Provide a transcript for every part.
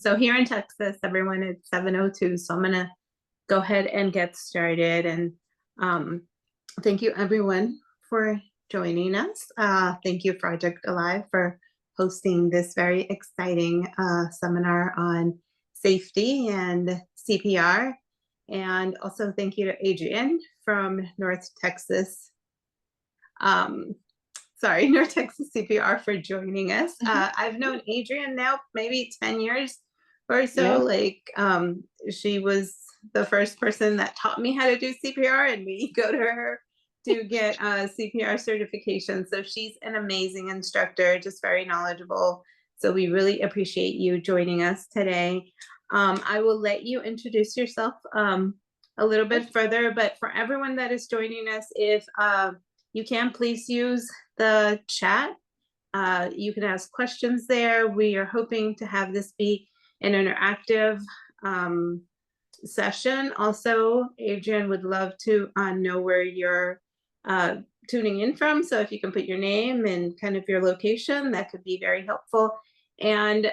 So here in Texas, everyone, it's 7:02. So I'm gonna go ahead and get started. And um, thank you everyone for joining us. Thank you Project Alive for hosting this very exciting seminar on safety and CPR. And also thank you to Adrian from North Texas. Um, North Texas CPR for joining us. I've known Adrian now maybe 10 years or so. Yeah. She was the first person that taught me how to do CPR, and we go to her to get CPR certification. So she's an amazing instructor, just very knowledgeable. So we really appreciate you joining us today. I will let you introduce yourself a little bit further, but for everyone that is joining us, if you can please use the chat. You can ask questions there. We are hoping to have this be an interactive session. Also, Adrian would love to know where you're tuning in from. So if you can put your name and kind of your location, that could be very helpful. And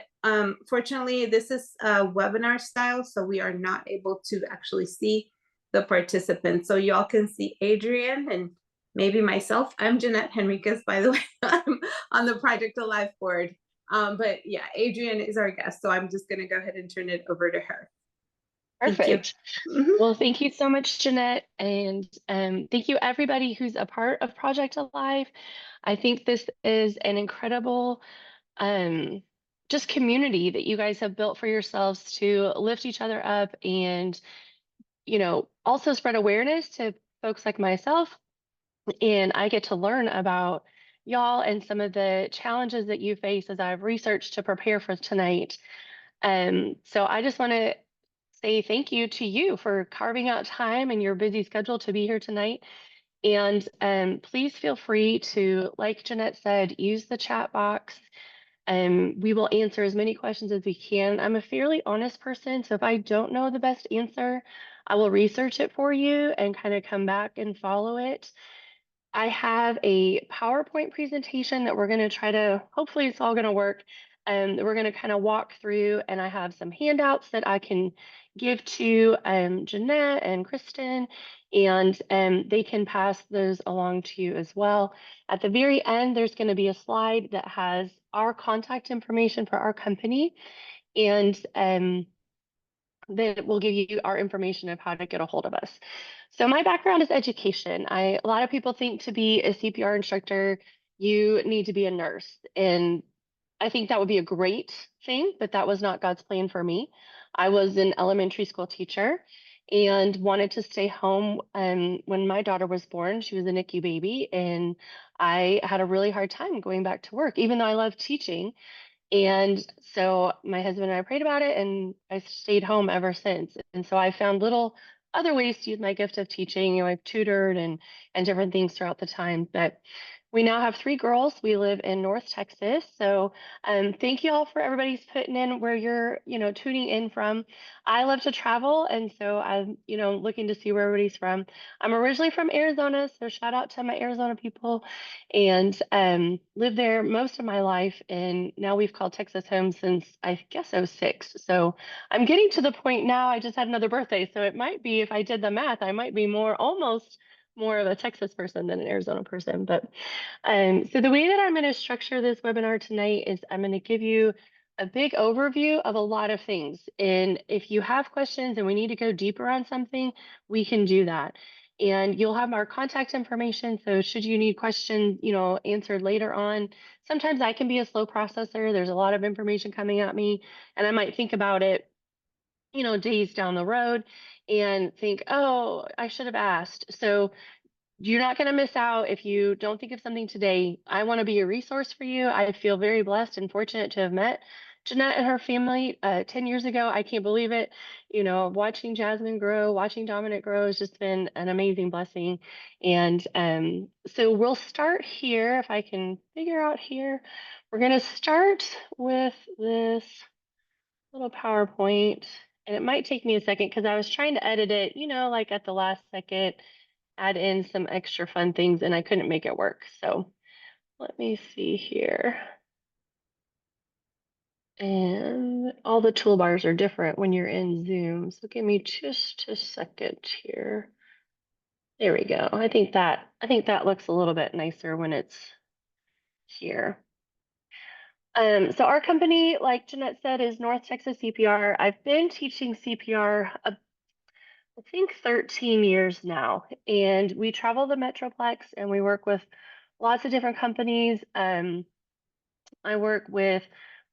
fortunately, this is a webinar style, so we are not able to actually see the participants. So y'all can see Adrian and maybe myself. I'm Jeanette Henriquez, by the way. I'm on the Project Alive board. But yeah, Adrian is our guest, so I'm just going to go ahead and turn it over to her. Thank you. Perfect. Well, thank you so much, Jeanette. And thank you, everybody who's a part of Project Alive. I think this is an incredible just community that you guys have built for yourselves to lift each other up and, also spread awareness to folks like myself. And I get to learn about y'all and some of the challenges that you face as I've researched to prepare for tonight. So I just want to say thank you to you for carving out time in your busy schedule to be here tonight. And please feel free to, like Jeanette said, use the chat box. We will answer as many questions as we can. I'm a fairly honest person, so if I don't know the best answer, I will research it for you and kind of come back and follow it. I have a PowerPoint presentation that we're going to try to, hopefully it's all going to work. And we're going to kind of walk through, and I have some handouts that I can give to Jeanette and Kristen, and they can pass those along to you as well. At the very end, there's going to be a slide that has our contact information for our company, and that will give you our information of how to get a hold of us. So my background is education. A lot of people think to be a CPR instructor, you need to be a nurse. And I think that would be a great thing, but that was not God's plan for me. I was an elementary school teacher and wanted to stay home. When my daughter was born, she was a NICU baby, and I had a really hard time going back to work, even though I loved teaching. And so my husband and I prayed about it, and I stayed home ever since. And so I found little other ways to use my gift of teaching. I've tutored and different things throughout the time. But we now have 3 girls. We live in North Texas. So thank you all for everybody's putting in where you're, tuning in from. I love to travel, and so I'm, looking to see where everybody's from. I'm originally from Arizona, so shout out to my Arizona people, and lived there most of my life. And now we've called Texas home since I guess '06. So I'm getting to the point now. I just had another birthday, so it might be, if I did the math, I might be almost more of a Texas person than an Arizona person. But so the way that I'm going to structure this webinar tonight is I'm going to give you a big overview of a lot of things. And if you have questions and we need to go deeper on something, we can do that. And you'll have our contact information. So should you need questions, answered later on, sometimes I can be a slow processor. There's a lot of information coming at me, and I might think about it, days down the road and think, oh, I should have asked. So you're not going to miss out if you don't think of something today. I want to be a resource for you. I feel very blessed and fortunate to have met Jeanette and her family 10 years ago. I can't believe it. Watching Jasmine grow, watching Dominic grow has just been an amazing blessing. And so we'll start here. If I can figure out here, we're going to start with this little PowerPoint. And it might take me a second because I was trying to edit it, like at the last second, add in some extra fun things, and I couldn't make it work. So let me see here. And all the toolbars are different when you're in Zoom. So give me just a second here. There we go. I think that looks a little bit nicer when it's here. So our company, like Jeanette said, is North Texas CPR. I've been teaching CPR, I think 13 years now, and we travel the Metroplex and we work with lots of different companies. I work with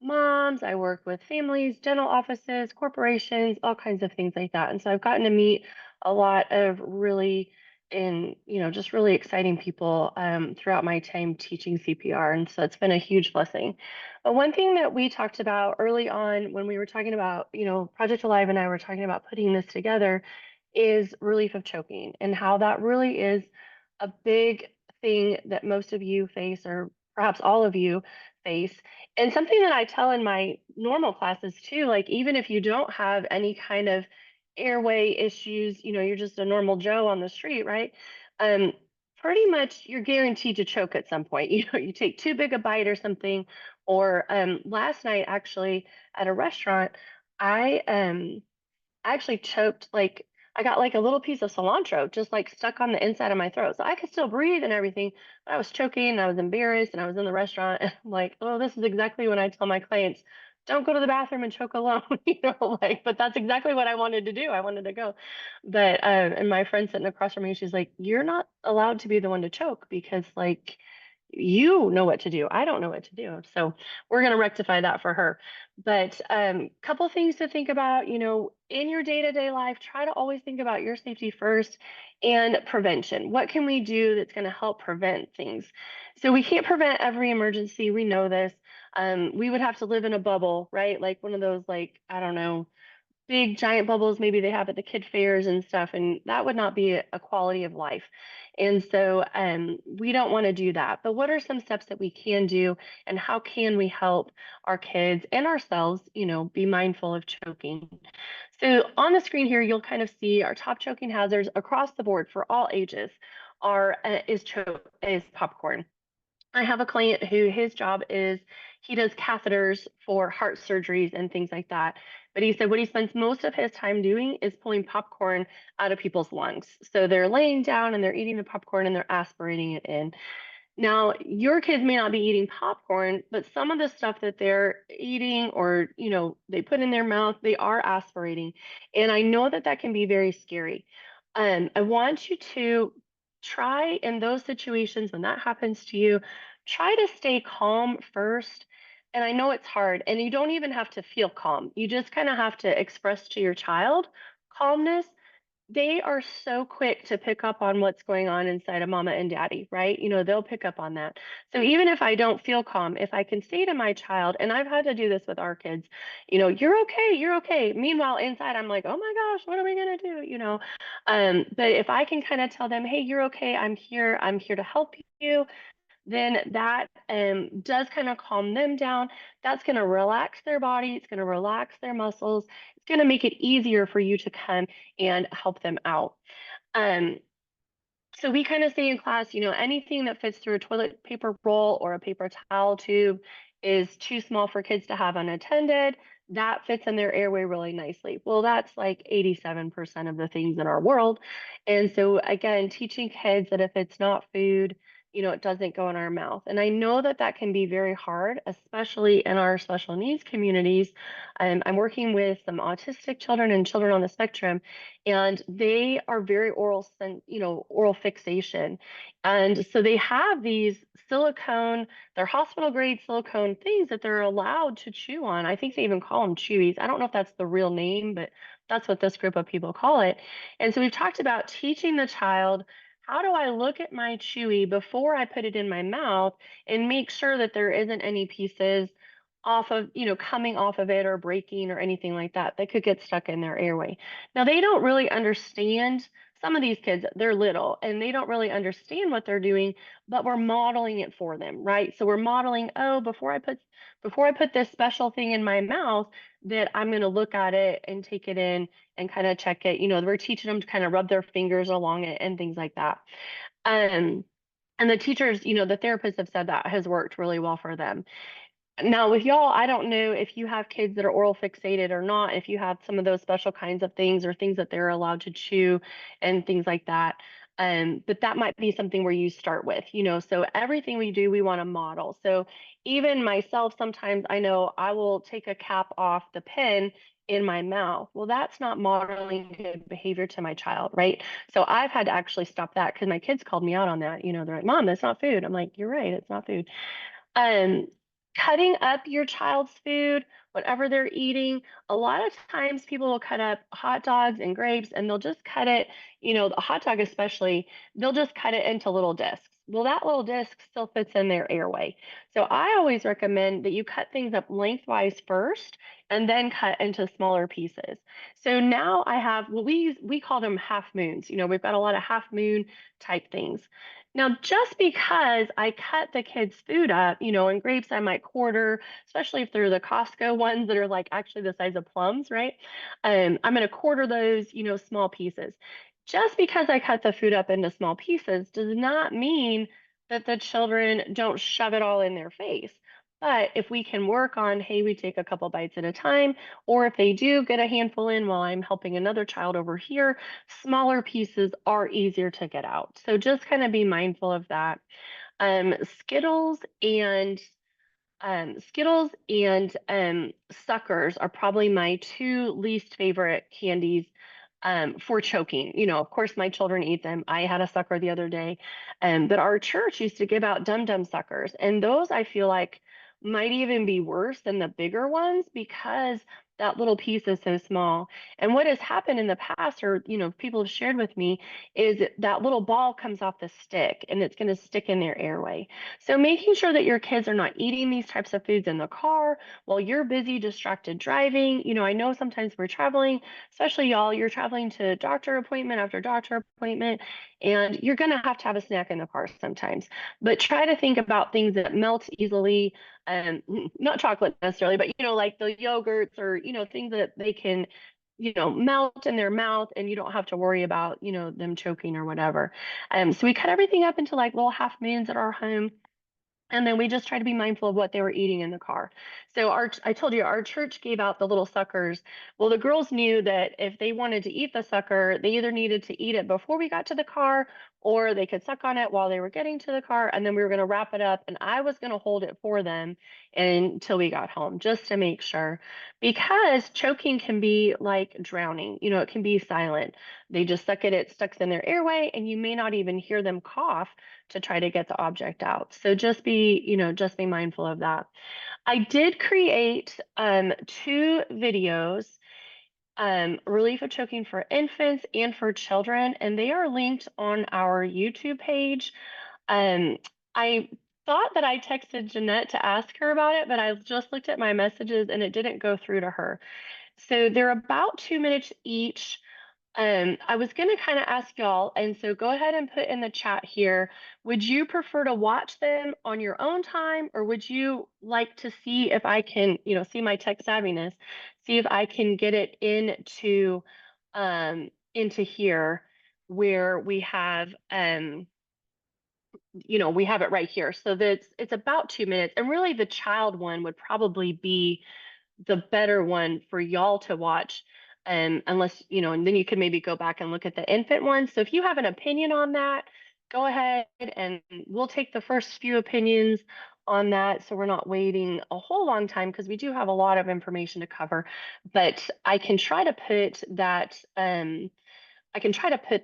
moms, I work with families, dental offices, corporations, all kinds of things like that. And so I've gotten to meet a lot of really just really exciting people throughout my time teaching CPR. And so it's been a huge blessing. But one thing that we talked about early on when we were talking about, Project Alive and I were talking about putting this together is relief of choking and how that really is a big thing that most of you face, or perhaps all of you face. And something that I tell in my normal classes too, like even if you don't have any kind of airway issues, you're just a normal Joe on the street, right? Um, Pretty much you're guaranteed to choke at some point. You take too big a bite or something. Or last night actually at a restaurant, I actually choked, like I got like a little piece of cilantro just like stuck on the inside of my throat. So I could still breathe and everything, but I was choking and I was embarrassed and I was in the restaurant and I'm like, oh, this is exactly when I tell my clients, don't go to the bathroom and choke alone, but that's exactly what I wanted to do. I wanted to go. But and my friend sitting across from me, she's like, you're not allowed to be the one to choke because like you know what to do. I don't know what to do. So we're going to rectify that for her. But couple things to think about, in your day-to-day life, try to always think about your safety first and prevention. What can we do that's going to help prevent things? So we can't prevent every emergency. We know this. We would have to live in a bubble, right? Like one of those, like, I don't know, big giant bubbles maybe they have at the kid fairs and stuff, and that would not be a quality of life. And so we don't want to do that. But what are some steps that we can do, and how can we help our kids and ourselves, be mindful of choking? So on the screen here, you'll kind of see our top choking hazards across the board for all ages are is popcorn. I have a client who his job is he does catheters for heart surgeries and things like that. But he said what he spends most of his time doing is pulling popcorn out of people's lungs. So they're laying down and they're eating the popcorn and they're aspirating it in. Now, your kids may not be eating popcorn, but some of the stuff that they're eating or, they put in their mouth, they are aspirating. And I know that that can be very scary. I want you to try in those situations when that happens to you, try to stay calm first. And I know it's hard, and you don't even have to feel calm. You just kind of have to express to your child calmness. They are so quick to pick up on what's going on inside of mama and daddy, right? They'll pick up on that. So even if I don't feel calm, if I can say to my child, and I've had to do this with our kids, you're okay, you're okay. Meanwhile, inside I'm like, oh my gosh, what are we gonna do? But if I can kind of tell them, hey, you're okay, I'm here to help you, then that does kind of calm them down. That's going to relax their body. It's going to relax their muscles. It's going to make it easier for you to come and help them out. Um, so we kind of say in class, anything that fits through a toilet paper roll or a paper towel tube is too small for kids to have unattended. That fits in their airway really nicely. Well, that's like 87% of the things in our world. And so again, teaching kids that if it's not food, it doesn't go in our mouth. And I know that that can be very hard, especially in our special needs communities. I'm working with some autistic children and children on the spectrum, and they are very oral fixation. And so they have these silicone, they're hospital grade silicone things that they're allowed to chew on. I think they even call them chewies. I don't know if that's the real name, but that's what this group of people call it. And so we've talked about teaching the child, how do I look at my chewy before I put it in my mouth and make sure that there isn't any pieces off of, coming off of it or breaking or anything like that that could get stuck in their airway. Now, they don't really understand. Some of these kids, they're little and they don't really understand what they're doing, but we're modeling it for them, right? So we're modeling, oh, before I put this special thing in my mouth, that I'm going to look at it and take it in and kind of check it. We're teaching them to kind of rub their fingers along it and things like that. Um, and the teachers, the therapists have said that has worked really well for them. Now with y'all, I don't know if you have kids that are oral fixated or not, if you have some of those special kinds of things or things that they're allowed to chew and things like that. But that might be something where you start with, so everything we do, we want to model. So even myself, sometimes I know I will take a cap off the pen in my mouth. Well, that's not modeling good behavior to my child, right? So I've had to actually stop that because my kids called me out on that. They're like, Mom, that's not food. I'm like, you're right, it's not food. um, Cutting up your child's food, whatever they're eating. A lot of times people will cut up hot dogs and grapes and they'll just cut it, the hot dog especially, they'll just cut it into little discs. Well, that little disc still fits in their airway. So I always recommend that you cut things up lengthwise first and then cut into smaller pieces. So now I have, well, we call them half moons. We've got a lot of half moon type things. Now, just because I cut the kids' food up, and grapes I might quarter, especially if they're the Costco ones that are like actually the size of plums, right? I'm going to quarter those, small pieces. Just because I cut the food up into small pieces does not mean that the children don't shove it all in their face. But if we can work on, hey, we take a couple bites at a time, or if they do get a handful in while I'm helping another child over here, smaller pieces are easier to get out. So just kind of be mindful of that. Um, Skittles and Skittles and suckers are probably my two least favorite candies for choking. Of course, my children eat them. I had a sucker the other day, but our church used to give out Dum Dum suckers, and those I feel like might even be worse than the bigger ones because that little piece is so small. And what has happened in the past, or people have shared with me, is that little ball comes off the stick and it's going to stick in their airway. So making sure that your kids are not eating these types of foods in the car while you're busy, distracted driving. I know sometimes we're traveling, especially y'all, you're traveling to doctor appointment after doctor appointment, and you're going to have a snack in the car sometimes. But try to think about things that melt easily, not chocolate necessarily, but like the yogurts or things that they can melt in their mouth and you don't have to worry about them choking or whatever. So we cut everything up into like little half moons at our home, and then we just try to be mindful of what they were eating in the car. So I told you our church gave out the little suckers. Well, the girls knew that if they wanted to eat the sucker, they either needed to eat it before we got to the car or they could suck on it while they were getting to the car. And then we were going to wrap it up and I was going to hold it for them until we got home just to make sure, because choking can be like drowning. It can be silent. They just suck it stuck in their airway and you may not even hear them cough to try to get the object out. So just be mindful of that. I did create two videos, relief of choking for infants and for children, and they are linked on our YouTube page. Um, I thought that I texted Jeanette to ask her about it, but I just looked at my messages and it didn't go through to her. So they're about 2 minutes each. I was going to kind of ask y'all, and so go ahead and put in the chat here. Would you prefer to watch them on your own time, or would you like to see if I can, see my tech savviness, see if I can get it into here where we have, we have it right here. So that's it's about 2 minutes, and really the child one would probably be the better one for y'all to watch. Unless, and then you can maybe go back and look at the infant one. So if you have an opinion on that, go ahead and we'll take the first few opinions on that. So we're not waiting a whole long time because we do have a lot of information to cover. But I can try to put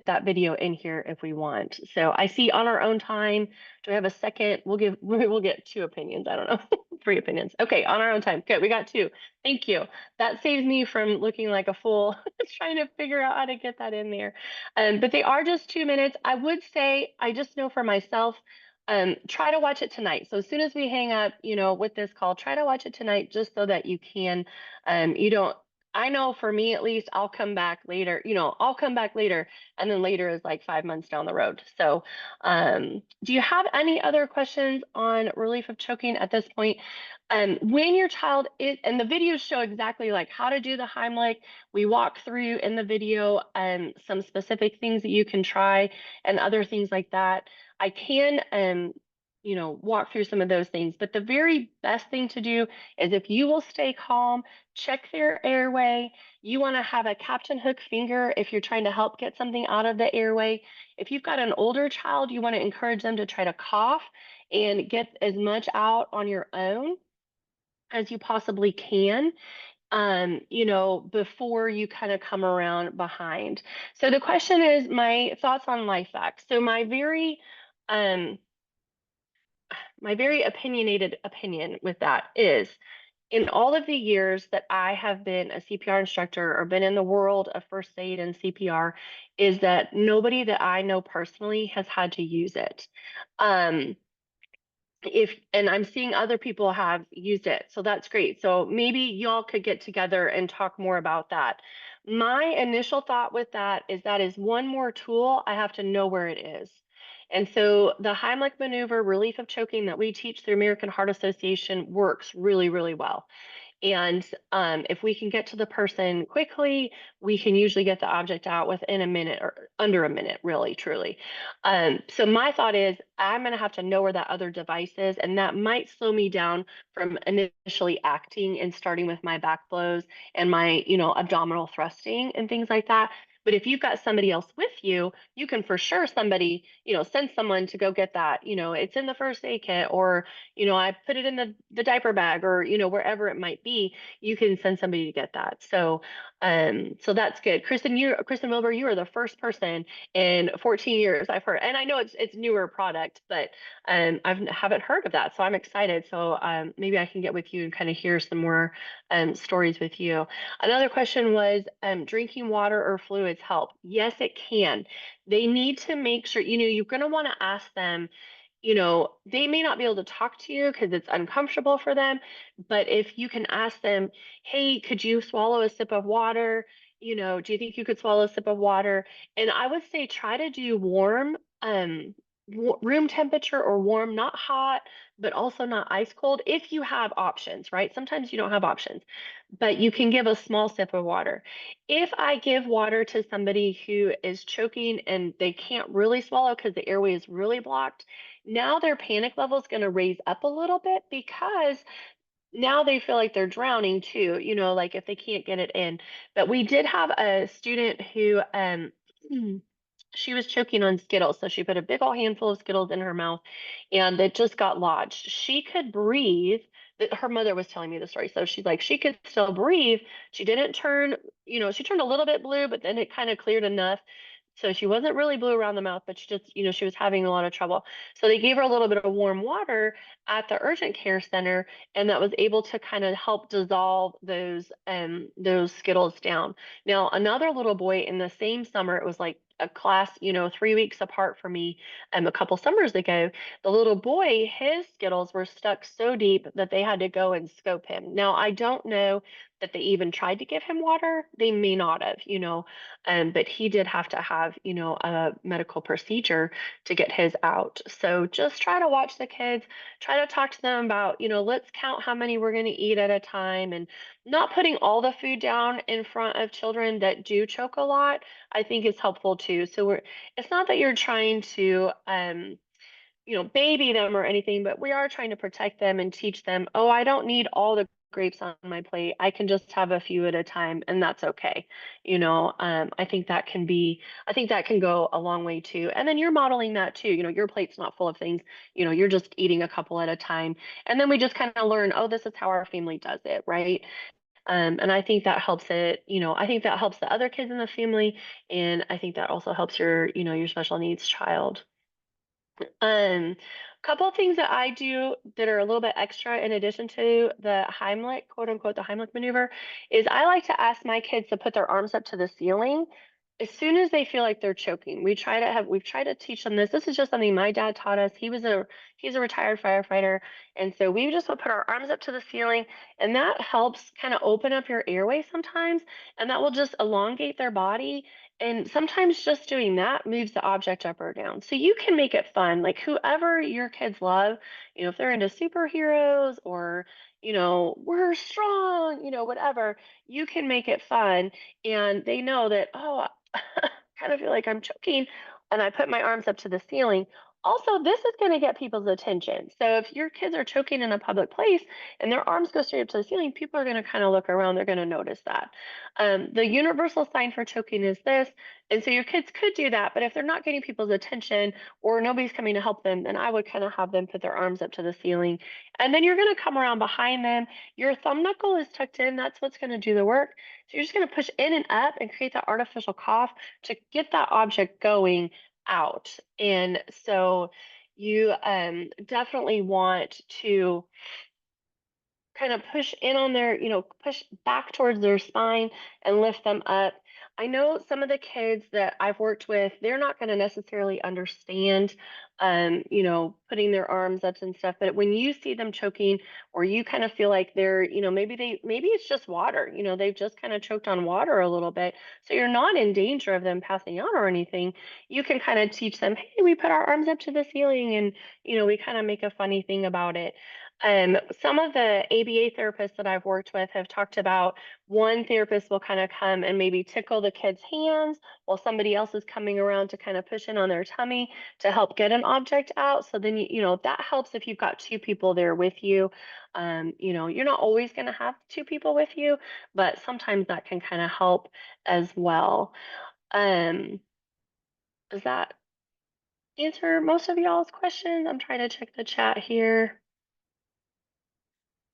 that video in here if we want. So I see on our own time. Do we have a second? We'll get two opinions. I don't know, three opinions. Okay, on our own time. Good, we got two. Thank you. That saves me from looking like a fool trying to figure out how to get that in there. But they are just 2 minutes. I would say, I just know for myself, try to watch it tonight. So as soon as we hang up, with this call, try to watch it tonight just so that you can, you don't I know for me at least, I'll come back later, and then later is like 5 months down the road. So, do you have any other questions on relief of choking at this point? When your child is, and the videos show exactly like how to do the Heimlich. We walk through in the video some specific things that you can try and other things like that. I can walk through some of those things. But the very best thing to do is if you will stay calm, check their airway. You want to have a captain hook finger if you're trying to help get something out of the airway. If you've got an older child, you want to encourage them to try to cough and get as much out on your own as you possibly can, before you kind of come around behind. So the question is my thoughts on life hacks. So um my very opinionated opinion with that is, in all of the years that I have been a CPR instructor or been in the world of first aid and CPR, is that nobody that I know personally has had to use it. Um, if and I'm seeing other people have used it, so that's great. So maybe y'all could get together and talk more about that. My initial thought with that is one more tool. I have to know where it is. And so the Heimlich maneuver, relief of choking, that we teach through American Heart Association works really, really well. And if we can get to the person quickly, we can usually get the object out within a minute or under a minute, really, truly. So my thought is I'm going to have to know where that other device is, and that might slow me down from initially acting and starting with my back blows and my, abdominal thrusting and things like that. But if you've got somebody else with you, you can for sure send someone to go get that. It's in the first aid kit, or I put it in the diaper bag, or wherever it might be. You can send somebody to get that. So that's good. Kristen Wilbur, you are the first person in 14 years I've heard, and I know it's newer product, but I haven't heard of that, so I'm excited. So maybe I can get with you and kind of hear some more stories with you. Another question was, drinking water or fluids help? Yes, it can. They need to make sure, you're going to want to ask them. They may not be able to talk to you because it's uncomfortable for them, but if you can ask them, hey, could you swallow a sip of water? Do you think you could swallow a sip of water? And I would say try to do warm, room temperature or warm, not hot, but also not ice cold if you have options, right? Sometimes you don't have options, but you can give a small sip of water. If I give water to somebody who is choking and they can't really swallow because the airway is really blocked, now their panic level is going to raise up a little bit because now they feel like they're drowning too, like if they can't get it in. But we did have a student who she was choking on Skittles. So she put a big old handful of Skittles in her mouth and it just got lodged. She could breathe. Her mother was telling me the story. So she's like, she could still breathe. She didn't turn, she turned a little bit blue, but then it kind of cleared enough. So she wasn't really blue around the mouth, but she just, she was having a lot of trouble. So they gave her a little bit of warm water at the urgent care center, and that was able to kind of help dissolve those Skittles down. Now, another little boy in the same summer, it was like a class, 3 weeks apart from me, a couple summers ago. The little boy, his Skittles were stuck so deep that they had to go and scope him. Now, I don't know that they even tried to give him water. They may not have, but he did have to have, a medical procedure to get his out. So just try to watch the kids, try to talk to them about, let's count how many we're going to eat at a time, and not putting all the food down in front of children that do choke a lot, I think is helpful too. So it's not that you're trying to, baby them or anything, but we are trying to protect them and teach them, oh, I don't need all the grapes on my plate. I can just have a few at a time, and that's okay. I think that can go a long way too. And then you're modeling that too. Your plate's not full of things. You're just eating a couple at a time. And then we just kind of learn, oh, this is how our family does it, right? And I think that helps it, I think that helps the other kids in the family. And I think that also helps your special needs child. Couple of things that I do that are a little bit extra in addition to the Heimlich, quote unquote, the Heimlich maneuver, is I like to ask my kids to put their arms up to the ceiling as soon as they feel like they're choking. We've tried to teach them this. This is just something my dad taught us. He's a retired firefighter. And so we just would put our arms up to the ceiling, and that helps kind of open up your airway sometimes, and that will just elongate their body, and sometimes just doing that moves the object up or down. So you can make it fun. Like whoever your kids love, if they're into superheroes or, we're strong, whatever, you can make it fun. And they know that, oh, I kind of feel like I'm choking. And I put my arms up to the ceiling. Also, this is going to get people's attention. So if your kids are choking in a public place and their arms go straight up to the ceiling, people are going to kind of look around. They're going to notice that. The universal sign for choking is this. And so your kids could do that. But if they're not getting people's attention or nobody's coming to help them, then I would kind of have them put their arms up to the ceiling. And then you're going to come around behind them. Your thumb knuckle is tucked in. That's what's going to do the work. So you're just going to push in and up and create that artificial cough to get that object going out. And so you definitely want to kind of push in on their, push back towards their spine and lift them up. I know some of the kids that I've worked with, they're not going to necessarily understand, putting their arms up and stuff. But when you see them choking, or you kind of feel like they're, maybe it's just water, they've just kind of choked on water a little bit. So you're not in danger of them passing out or anything. You can kind of teach them, hey, we put our arms up to the ceiling, and, we kind of make a funny thing about it. Some of the ABA therapists that I've worked with have talked about one therapist will kind of come and maybe tickle the kid's hands while somebody else is coming around to kind of push in on their tummy to help get an object out. So then, that helps if you've got two people there with you. You're not always going to have two people with you, but sometimes that can kind of help as well. Um, does that answer most of y'all's questions? I'm trying to check the chat here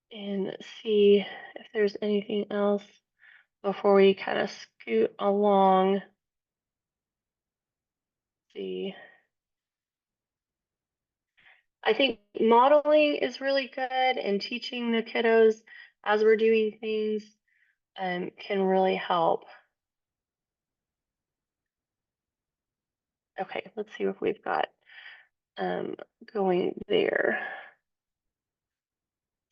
and see if there's anything else before we kind of scoot along. See, I think modeling is really good, and teaching the kiddos as we're doing things can really help. Okay, let's see if we've got going there.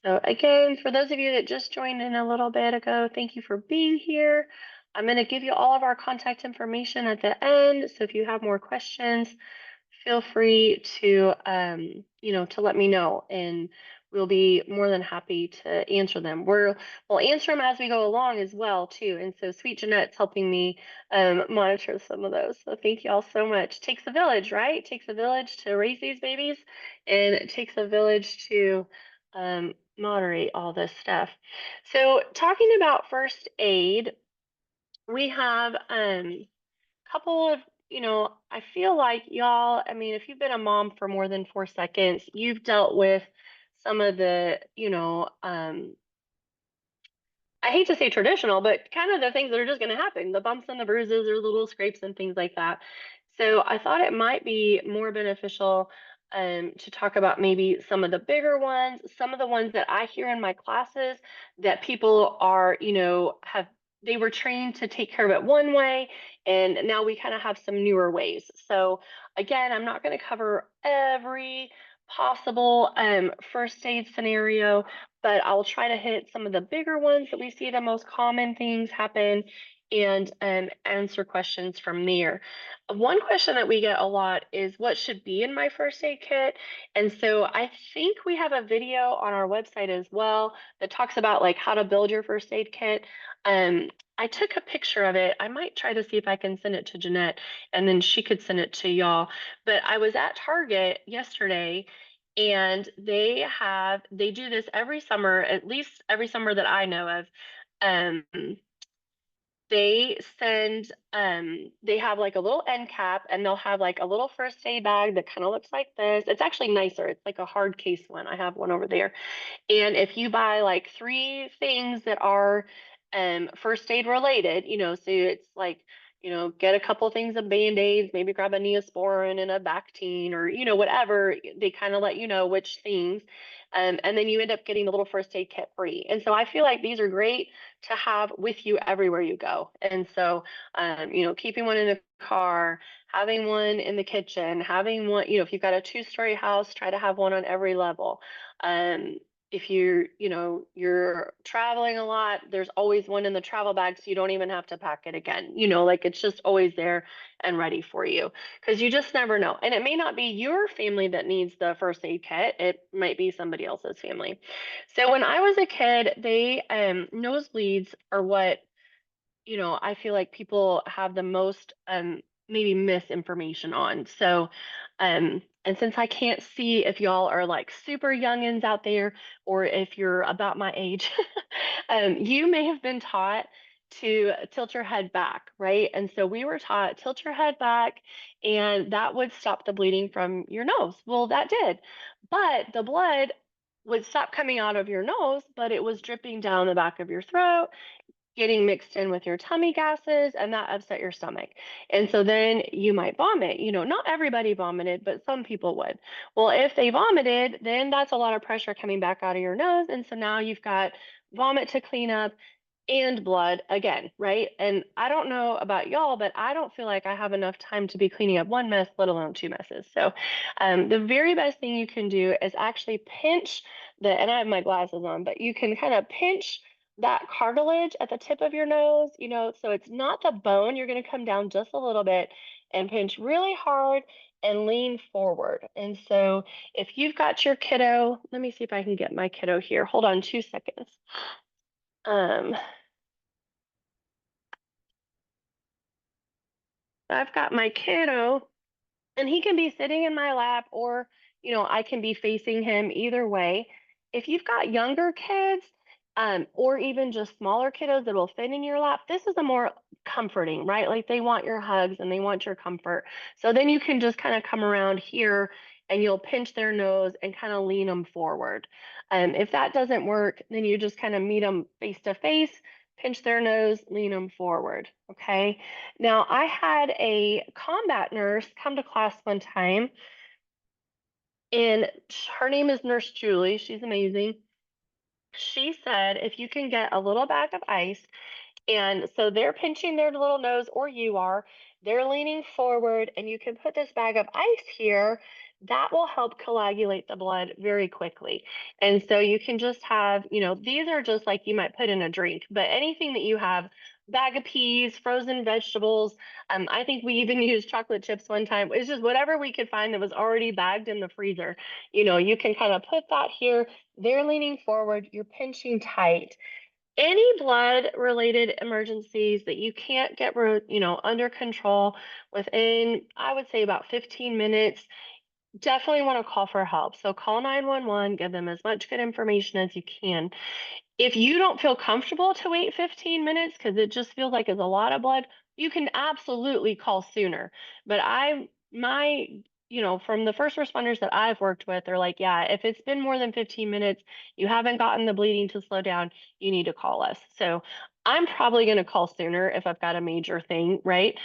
So again, for those of you that just joined in a little bit ago, thank you for being here. I'm going to give you all of our contact information at the end. So if you have more questions, feel free to to let me know, and we'll be more than happy to answer them. We'll answer them as we go along as well too. And so Sweet Jeanette's helping me monitor some of those. So thank you all so much. Takes a village, right? It takes a village to raise these babies, and it takes a village to moderate all this stuff. So talking about first aid, we have couple of, I feel like y'all, I mean, if you've been a mom for more than 4 seconds, you've dealt with some of the, I hate to say traditional, but kind of the things that are just going to happen, the bumps and the bruises or little scrapes and things like that. So I thought it might be more beneficial to talk about maybe some of the bigger ones, some of the ones that I hear in my classes that people are, they were trained to take care of it one way, and now we kind of have some newer ways. So again, I'm not going to cover every possible first aid scenario, but I'll try to hit some of the bigger ones that we see the most common things happen, and answer questions from there. One question that we get a lot is what should be in my first aid kit. And so I think we have a video on our website as well that talks about like how to build your first aid kit. I took a picture of it. I might try to see if I can send it to Jeanette, and then she could send it to y'all. But I was at Target yesterday, and they do this every summer, at least every summer that I know of. Um, they have like a little end cap, and they'll have like a little first aid bag that kind of looks like this. It's actually nicer. It's like a hard case one. I have one over there. And if you buy like 3 things that are first aid related, so it's like, get a couple things of Band-Aids, maybe grab a Neosporin and a Bactine, or, whatever, they kind of let you know which things. And then you end up getting the little first aid kit free. And so I feel like these are great to have with you everywhere you go. And so, keeping one in the car, having one in the kitchen, having one, if you've got a 2-story house, try to have one on every level. If you're traveling a lot, there's always one in the travel bag, so you don't even have to pack it again. Like it's just always there and ready for you, because you just never know. And it may not be your family that needs the first aid kit. It might be somebody else's family. So when I was a kid, they nosebleeds are what, I feel like people have the most maybe misinformation on. So And since I can't see if y'all are like super youngins out there or if you're about my age, you may have been taught to tilt your head back, right? And so we were taught tilt your head back and that would stop the bleeding from your nose. Well, that did. But the blood would stop coming out of your nose, but it was dripping down the back of your throat, getting mixed in with your tummy gases, and that upset your stomach. And so then you might vomit. Not everybody vomited, but some people would. Well, if they vomited, then that's a lot of pressure coming back out of your nose. And so now you've got vomit to clean up and blood again, right? And I don't know about y'all, but I don't feel like I have enough time to be cleaning up one mess, let alone two messes. So, the very best thing you can do is actually pinch and I have my glasses on, but you can kind of pinch that cartilage at the tip of your nose, so it's not the bone. You're going to come down just a little bit and pinch really hard and lean forward. And so, if you've got your kiddo, let me see if I can get my kiddo here. Hold on 2 seconds. Um, I've got my kiddo, and he can be sitting in my lap, or I can be facing him either way. If you've got younger kids, or even just smaller kiddos that will fit in your lap, this is a more comforting, right? Like they want your hugs and they want your comfort. So then you can just kind of come around here and you'll pinch their nose and kind of lean them forward. If that doesn't work, then you just kind of meet them face to face, pinch their nose, lean them forward. Okay. Now, I had a combat nurse come to class one time, and her name is Nurse Julie. She's amazing. She said if you can get a little bag of ice, and so they're pinching their little nose, or you are. They're leaning forward, and you can put this bag of ice here. That will help coagulate the blood very quickly. And so you can just have, these are just like you might put in a drink, but anything that you have, bag of peas, frozen vegetables. I think we even used chocolate chips one time. It's just whatever we could find that was already bagged in the freezer. You can kind of put that here. They're leaning forward, you're pinching tight. Any blood related emergencies that you can't get under control within, I would say, about 15 minutes, definitely want to call for help. So call 911, give them as much good information as you can. If you don't feel comfortable to wait 15 minutes because it just feels like it's a lot of blood, you can absolutely call sooner. But from the first responders that I've worked with, they're like, yeah, if it's been more than 15 minutes, you haven't gotten the bleeding to slow down, you need to call us. So I'm probably going to call sooner if I've got a major thing, right?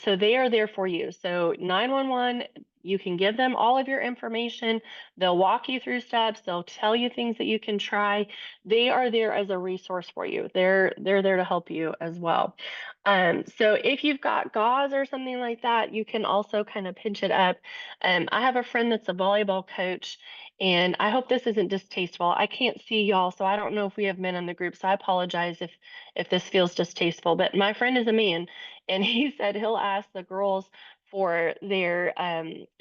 So they are there for you. So 911, you can give them all of your information. They'll walk you through steps. They'll tell you things that you can try. They are there as a resource for you. They're there to help you as well. So if you've got gauze or something like that, you can also kind of pinch it up. I have a friend that's a volleyball coach, and I hope this isn't distasteful. I can't see y'all, so I don't know if we have men in the group. So I apologize if this feels distasteful. But my friend is a man, and he said he'll ask the girls for their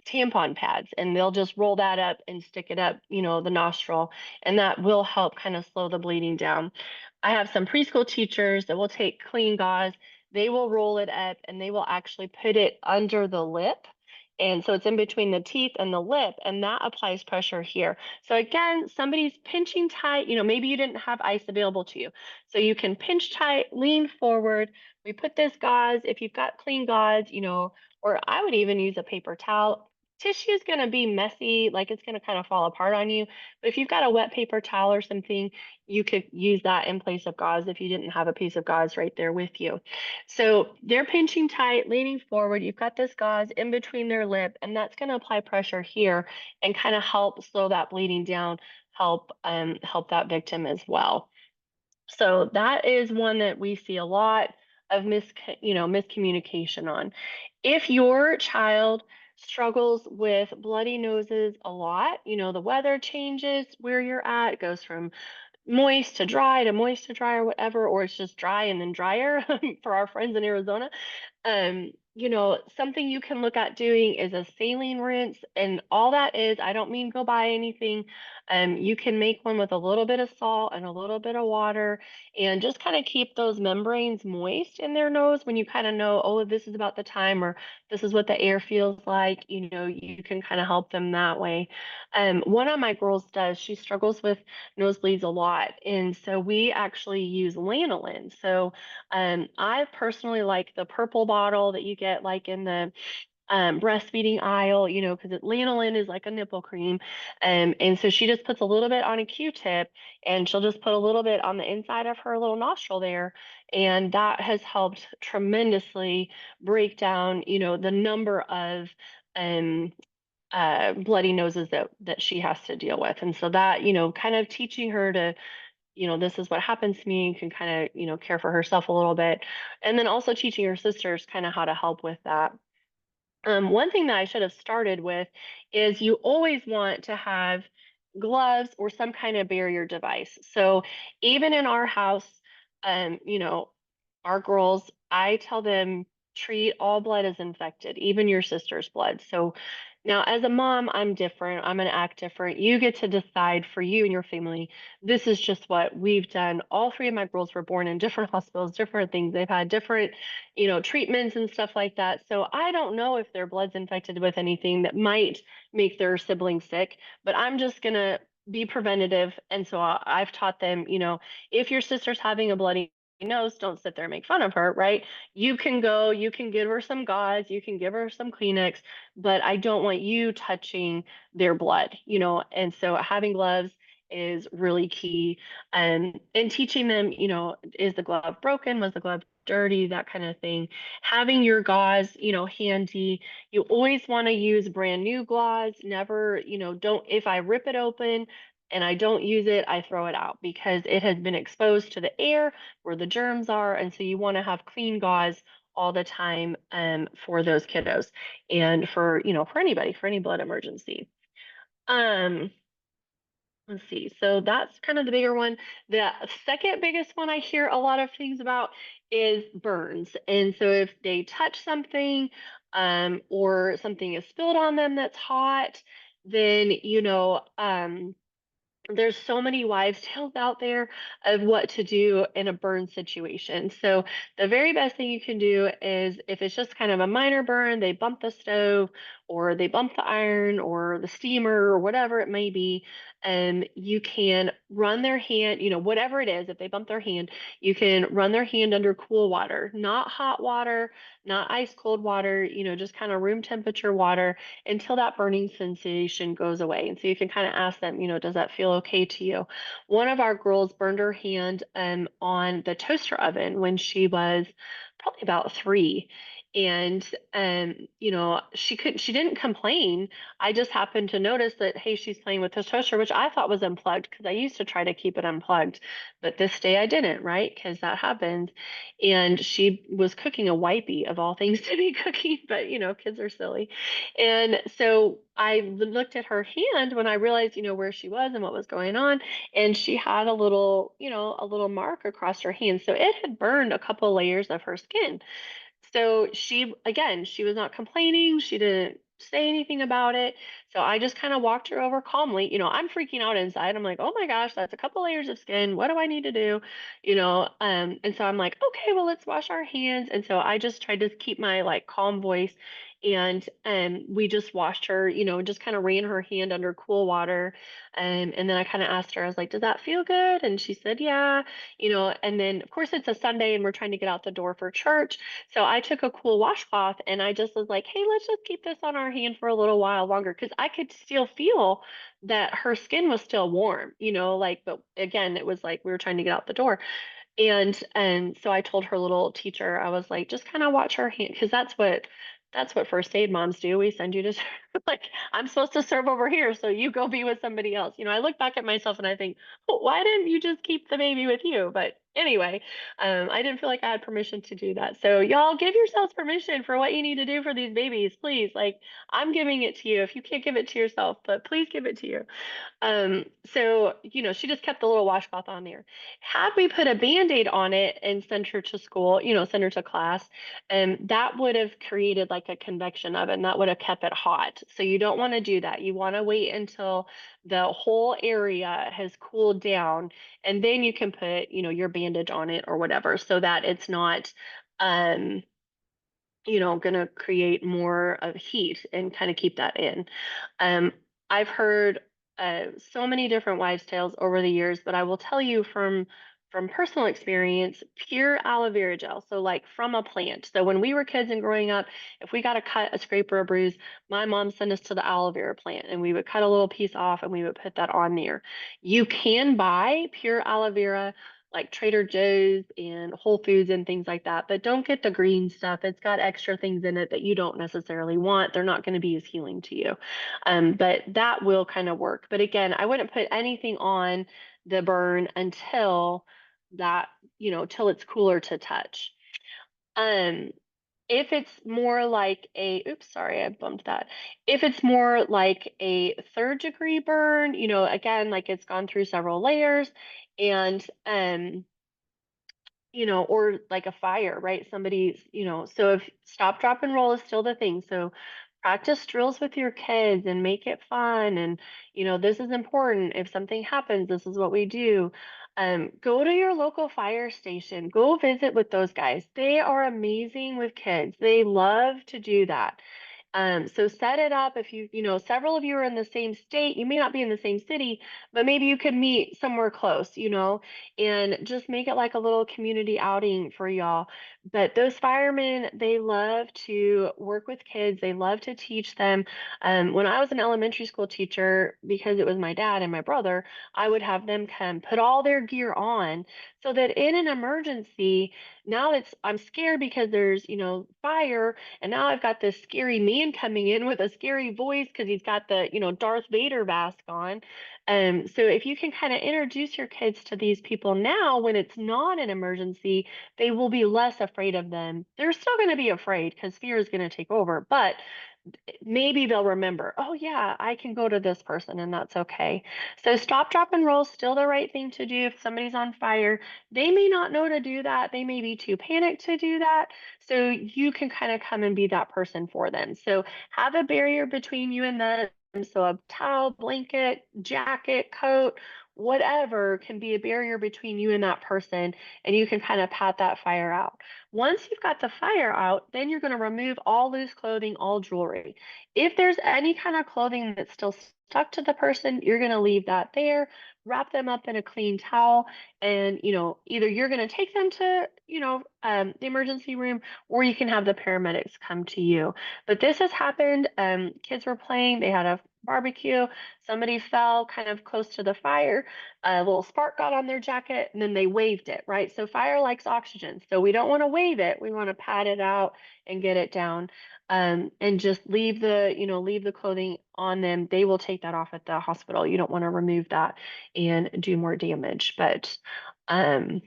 tampon pads, and they'll just roll that up and stick it up, the nostril, and that will help kind of slow the bleeding down. I have some preschool teachers that will take clean gauze, they will roll it up, and they will actually put it under the lip. And so it's in between the teeth and the lip, and that applies pressure here. So again, somebody's pinching tight, maybe you didn't have ice available to you. So you can pinch tight, lean forward. We put this gauze, if you've got clean gauze, or I would even use a paper towel. Tissue is going to be messy, like it's going to kind of fall apart on you. But if you've got a wet paper towel or something, you could use that in place of gauze if you didn't have a piece of gauze right there with you. So they're pinching tight, leaning forward. You've got this gauze in between their lip, and that's going to apply pressure here and kind of help slow that bleeding down, help that victim as well. So that is one that we see a lot of miscommunication on. If your child struggles with bloody noses a lot, the weather changes where you're at, it goes from moist to dry to moist to dry or whatever, or it's just dry and then drier for our friends in Arizona. Something you can look at doing is a saline rinse, and all that is, I don't mean go buy anything. You can make one with a little bit of salt and a little bit of water, and just kind of keep those membranes moist in their nose when you kind of know, oh, this is about the time, or this is what the air feels like. You can kind of help them that way. One of my girls does, she struggles with nosebleeds a lot, and so we actually use lanolin. So I personally like the purple bottle that you get like in the breastfeeding aisle, because lanolin is like a nipple cream. And so she just puts a little bit on a Q-tip, and she'll just put a little bit on the inside of her little nostril there. And that has helped tremendously break down, the number of um, bloody noses that she has to deal with. And so that, kind of teaching her to, this is what happens to me, can kind of, care for herself a little bit. And then also teaching her sisters kind of how to help with that. One thing that I should have started with is you always want to have gloves or some kind of barrier device. So even in our house, our girls, I tell them treat all blood as infected, even your sister's blood. So now, as a mom, I'm different. I'm going to act different. You get to decide for you and your family. This is just what we've done. All three of my girls were born in different hospitals, different things. They've had different, treatments and stuff like that. So I don't know if their blood's infected with anything that might make their sibling sick, but I'm just going to be preventative. And so I've taught them, if your sister's having a bloody nose, don't sit there and make fun of her, right? You can go, you can give her some gauze, you can give her some Kleenex, but I don't want you touching their blood, and so having gloves is really key. And teaching them, is the glove broken? Was the glove dirty? That kind of thing. Having your gauze, handy. You always want to use brand new gauze. Never, don't, if I rip it open and I don't use it, I throw it out because it has been exposed to the air where the germs are. And so you want to have clean gauze all the time for those kiddos and for anybody, for any blood emergency. Um, let's see. So that's kind of the bigger one. The second biggest one I hear a lot of things about is burns. And so if they touch something or something is spilled on them that's hot, then there's so many wives' tales out there of what to do in a burn situation. So the very best thing you can do is if it's just kind of a minor burn, they bump the stove or they bump the iron or the steamer or whatever it may be, and you can run their hand, whatever it is, if they bump their hand, you can run their hand under cool water, not hot water, not ice cold water, just kind of room temperature water until that burning sensation goes away. And so you can kind of ask them, does that feel okay to you? One of our girls burned her hand on the toaster oven when she was probably about 3. And she didn't complain. I just happened to notice that, hey, she's playing with this toaster, which I thought was unplugged because I used to try to keep it unplugged. But this day I didn't, right? Because that happens. And she was cooking a wipey of all things to be cooking, but kids are silly. And so I looked at her hand when I realized, where she was and what was going on, and she had a little mark across her hand. So it had burned a couple layers of her skin. So she was not complaining. She didn't say anything about it. So I just kind of walked her over calmly. I'm freaking out inside. I'm like, oh my gosh, that's a couple layers of skin. What do I need to do? And so I'm like, okay, well, let's wash our hands. And so I just tried to keep my like calm voice. And we just washed her, just kind of ran her hand under cool water. And then I kind of asked her, I was like, does that feel good? And she said, yeah, and then of course it's a Sunday and we're trying to get out the door for church. So I took a cool washcloth and I just was like, hey, let's just keep this on our hand for a little while longer because I could still feel that her skin was still warm, but again, it was like we were trying to get out the door. And so I told her little teacher, I was like, just kind of watch her hand because that's what first aid moms do. We send you to like I'm supposed to serve over here, so you go be with somebody else. I look back at myself and I think, oh, why didn't you just keep the baby with you? But Anyway, I didn't feel like I had permission to do that. So y'all give yourselves permission for what you need to do for these babies, please. Like I'm giving it to you. If you can't give it to yourself, but please give it to you. So, she just kept the little washcloth on there. Had we put a band-aid on it and sent her to school, sent her to class, that would have created like a convection oven. That would have kept it hot. So you don't want to do that. You want to wait until the whole area has cooled down, and then you can put, your bandage on it or whatever, so that it's not um going to create more of heat and kind of keep that in. Um, I've heard so many different wives' tales over the years, but I will tell you from personal experience, pure aloe vera gel. So like from a plant. So when we were kids and growing up, if we got a cut, a scrape, or a bruise, my mom sent us to the aloe vera plant, and we would cut a little piece off and we would put that on there. You can buy pure aloe vera like Trader Joe's and Whole Foods and things like that. But don't get the green stuff. It's got extra things in it that you don't necessarily want. They're not going to be as healing to you. But that will kind of work. But again, I wouldn't put anything on the burn until that, till it's cooler to touch. Um, if it's more like oops, sorry, I bumped that. If it's more like a third-degree burn, again, like it's gone through several layers, and or like a fire, right? Somebody's, so if stop, drop, and roll is still the thing. So practice drills with your kids and make it fun. And, this is important. If something happens, this is what we do. Go to your local fire station, go visit with those guys. They are amazing with kids. They love to do that. So set it up. If several of you are in the same state, you may not be in the same city, but maybe you could meet somewhere close, and just make it like a little community outing for y'all. But those firemen, they love to work with kids. They love to teach them. When I was an elementary school teacher, because it was my dad and my brother, I would have them come put all their gear on so that in an emergency, now I'm scared because there's, fire, and now I've got this scary man coming in with a scary voice because he's got the, Darth Vader mask on. So if you can kind of introduce your kids to these people now when it's not an emergency, they will be less afraid of them. They're still going to be afraid because fear is going to take over, but maybe they'll remember, oh yeah, I can go to this person and that's okay. So stop, drop, and roll is still the right thing to do if somebody's on fire. They may not know to do that. They may be too panicked to do that. So you can kind of come and be that person for them. So have a barrier between you and them. So a towel, blanket, jacket, coat, whatever can be a barrier between you and that person, and you can kind of pat that fire out. Once you've got the fire out, then you're going to remove all loose clothing, all jewelry. If there's any kind of clothing that's still stuck to the person, you're going to leave that there, wrap them up in a clean towel, and either you're going to take them to the emergency room, or you can have the paramedics come to you. But this has happened. Kids were playing, they had a barbecue, somebody fell kind of close to the fire, a little spark got on their jacket, and then they waved it, right? So fire likes oxygen, so we don't want to wave it, we want to pat it out and get it down. And just leave the clothing on them. They will take that off at the hospital. You don't want to remove that and do more damage. Um,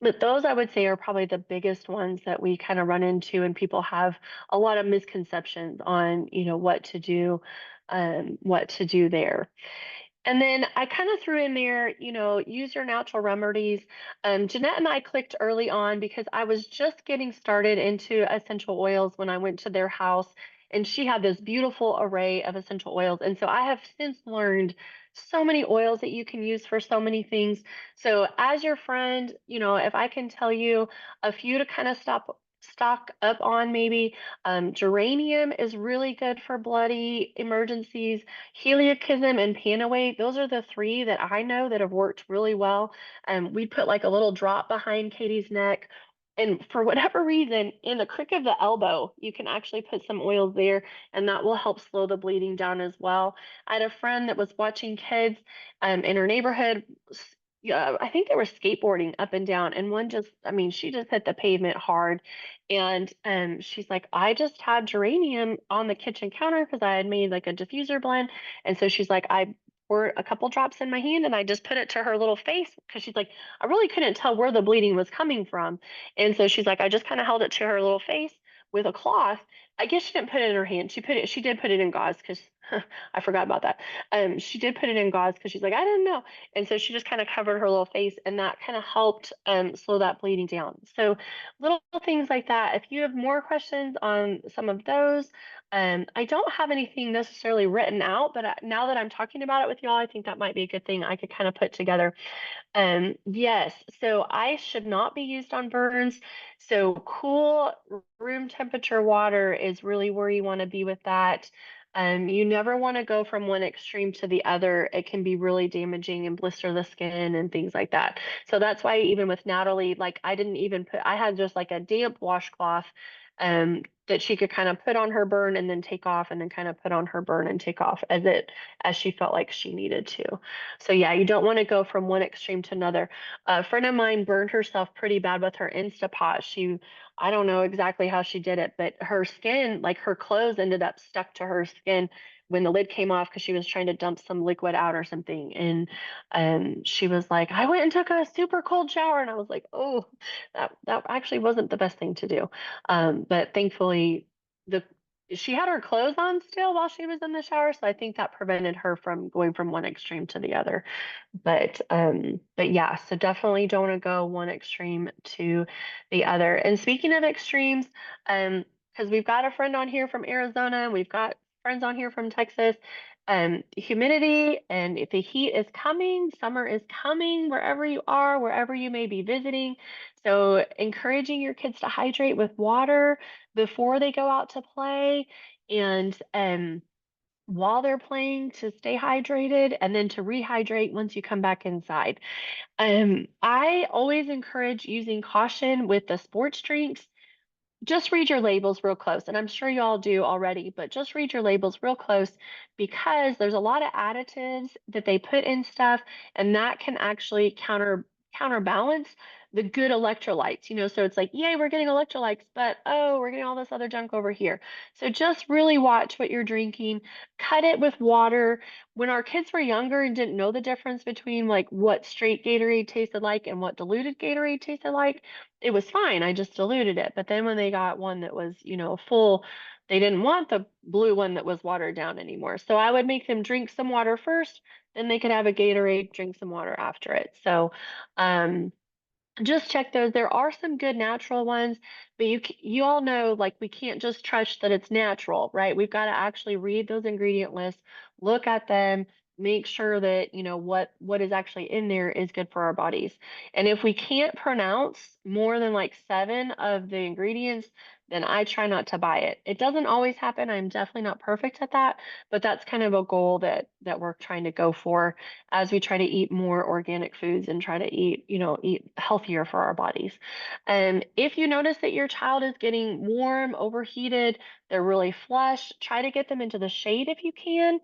but those I would say are probably the biggest ones that we kind of run into, and people have a lot of misconceptions on, what to do there. And then I kind of threw in there, use your natural remedies. Jeanette and I clicked early on because I was just getting started into essential oils when I went to their house, and she had this beautiful array of essential oils. And so I have since learned so many oils that you can use for so many things. So as your friend, if I can tell you a few to kind of stock up on, maybe geranium is really good for bloody emergencies. Heliochism and Panaway, those are the three that I know that have worked really well. We put like a little drop behind Katie's neck. And for whatever reason, in the crick of the elbow, you can actually put some oils there, and that will help slow the bleeding down as well. I had a friend that was watching kids in her neighborhood. Yeah, I think they were skateboarding up and down, and one just, I mean, she just hit the pavement hard. And she's like, I just had geranium on the kitchen counter because I had made like a diffuser blend. And so she's like, I poured a couple drops in my hand and I just put it to her little face because she's like, I really couldn't tell where the bleeding was coming from. And so she's like, I just kind of held it to her little face with a cloth. I guess she didn't put it in her hand. She did put it in gauze because I forgot about that. She did put it in gauze because she's like, I didn't know. And so she just kind of covered her little face and that kind of helped slow that bleeding down. So little things like that. If you have more questions on some of those, I don't have anything necessarily written out, but now that I'm talking about it with y'all, I think that might be a good thing I could kind of put together. Yes, so ice should not be used on burns. So cool room temperature water is really where you want to be with that. You never want to go from one extreme to the other. It can be really damaging and blister the skin and things like that. So that's why even with Natalie, like I didn't even put, I had just like a damp washcloth that she could kind of put on her burn and then take off and then kind of put on her burn and take off as she felt like she needed to. So yeah, you don't want to go from one extreme to another. A friend of mine burned herself pretty bad with her Instapot. I don't know exactly how she did it, but her skin, like her clothes ended up stuck to her skin when the lid came off because she was trying to dump some liquid out or something. And she was like, I went and took a super cold shower. And I was like, oh, that actually wasn't the best thing to do. But thankfully, the she had her clothes on still while she was in the shower, so I think that prevented her from going from one extreme to the other. But yeah, so definitely don't want to go one extreme to the other. And speaking of extremes, because we've got a friend on here from Arizona, and we've got friends on here from Texas. Humidity and if the heat is coming, summer is coming wherever you are, wherever you may be visiting. So encouraging your kids to hydrate with water before they go out to play and while they're playing to stay hydrated and then to rehydrate once you come back inside. I always encourage using caution with the sports drinks. Just read your labels real close, and I'm sure you all do already, but just read your labels real close because there's a lot of additives that they put in stuff, and that can actually counterbalance the good electrolytes. So it's like, yay, we're getting electrolytes, but oh, we're getting all this other junk over here. So just really watch what you're drinking, cut it with water. When our kids were younger and didn't know the difference between like what straight Gatorade tasted like and what diluted Gatorade tasted like, it was fine. I just diluted it. But then when they got one that was, full, they didn't want the blue one that was watered down anymore. So I would make them drink some water first, then they could have a Gatorade, drink some water after it. So, um, just check those. There are some good natural ones, but you all know like we can't just trust that it's natural, right? We've got to actually read those ingredient lists, look at them, make sure that what is actually in there is good for our bodies. And if we can't pronounce more than like 7 of the ingredients, then I try not to buy it. It doesn't always happen. I'm definitely not perfect at that, but that's kind of a goal that we're trying to go for as we try to eat more organic foods and try to eat healthier for our bodies. If you notice that your child is getting warm, overheated, they're really flush, try to get them into the shade if you can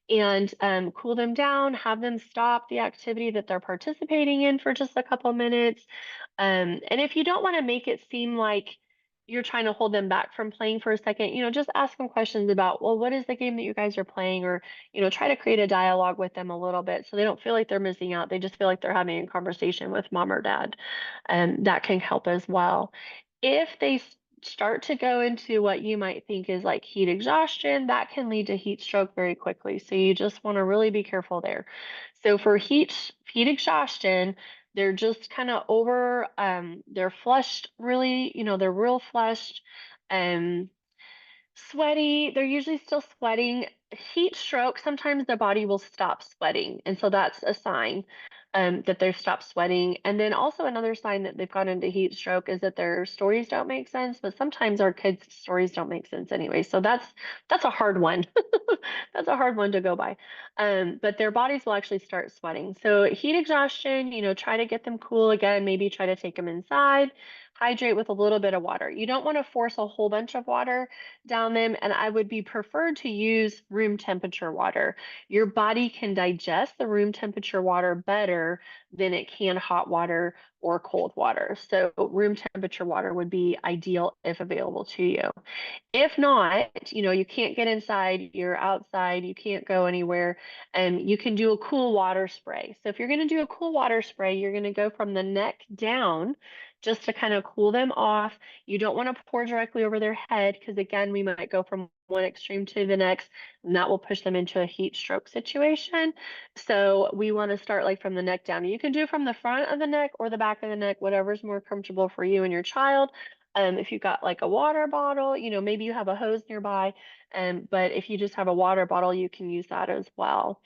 and cool them down, have them stop the activity that they're participating in for just a couple minutes. And if you don't want to make it seem like you're trying to hold them back from playing for a second, just ask them questions about, well, what is the game that you guys are playing? Or try to create a dialogue with them a little bit so they don't feel like they're missing out. They just feel like they're having a conversation with mom or dad. And that can help as well. If they start to go into what you might think is like heat exhaustion, that can lead to heat stroke very quickly. So you just want to really be careful there. So for heat exhaustion, they're just kind of they're flushed really, they're real flushed. Um, Sweaty, they're usually still sweating. Heat stroke, sometimes the body will stop sweating. And so that's a sign that they've stopped sweating. And then also another sign that they've gone into heat stroke is that their stories don't make sense. But sometimes our kids' stories don't make sense anyway. So that's a hard one. That's a hard one to go by. But their bodies will actually start sweating. So heat exhaustion, try to get them cool again, maybe try to take them inside, hydrate with a little bit of water. You don't want to force a whole bunch of water down them, and I would be preferred to use room temperature water. Your body can digest the room temperature water better than it can hot water or cold water. So room temperature water would be ideal if available to you. If not, you can't get inside, you're outside, you can't go anywhere, and you can do a cool water spray. So if you're going to do a cool water spray, you're going to go from the neck down just to kind of cool them off. You don't want to pour directly over their head because, again, we might go from one extreme to the next, and that will push them into a heat stroke situation. So we want to start like from the neck down. You can do from the front of the neck or the back of the neck, whatever's more comfortable for you and your child. If you've got like a water bottle, maybe you have a hose nearby, but if you just have a water bottle, you can use that as well.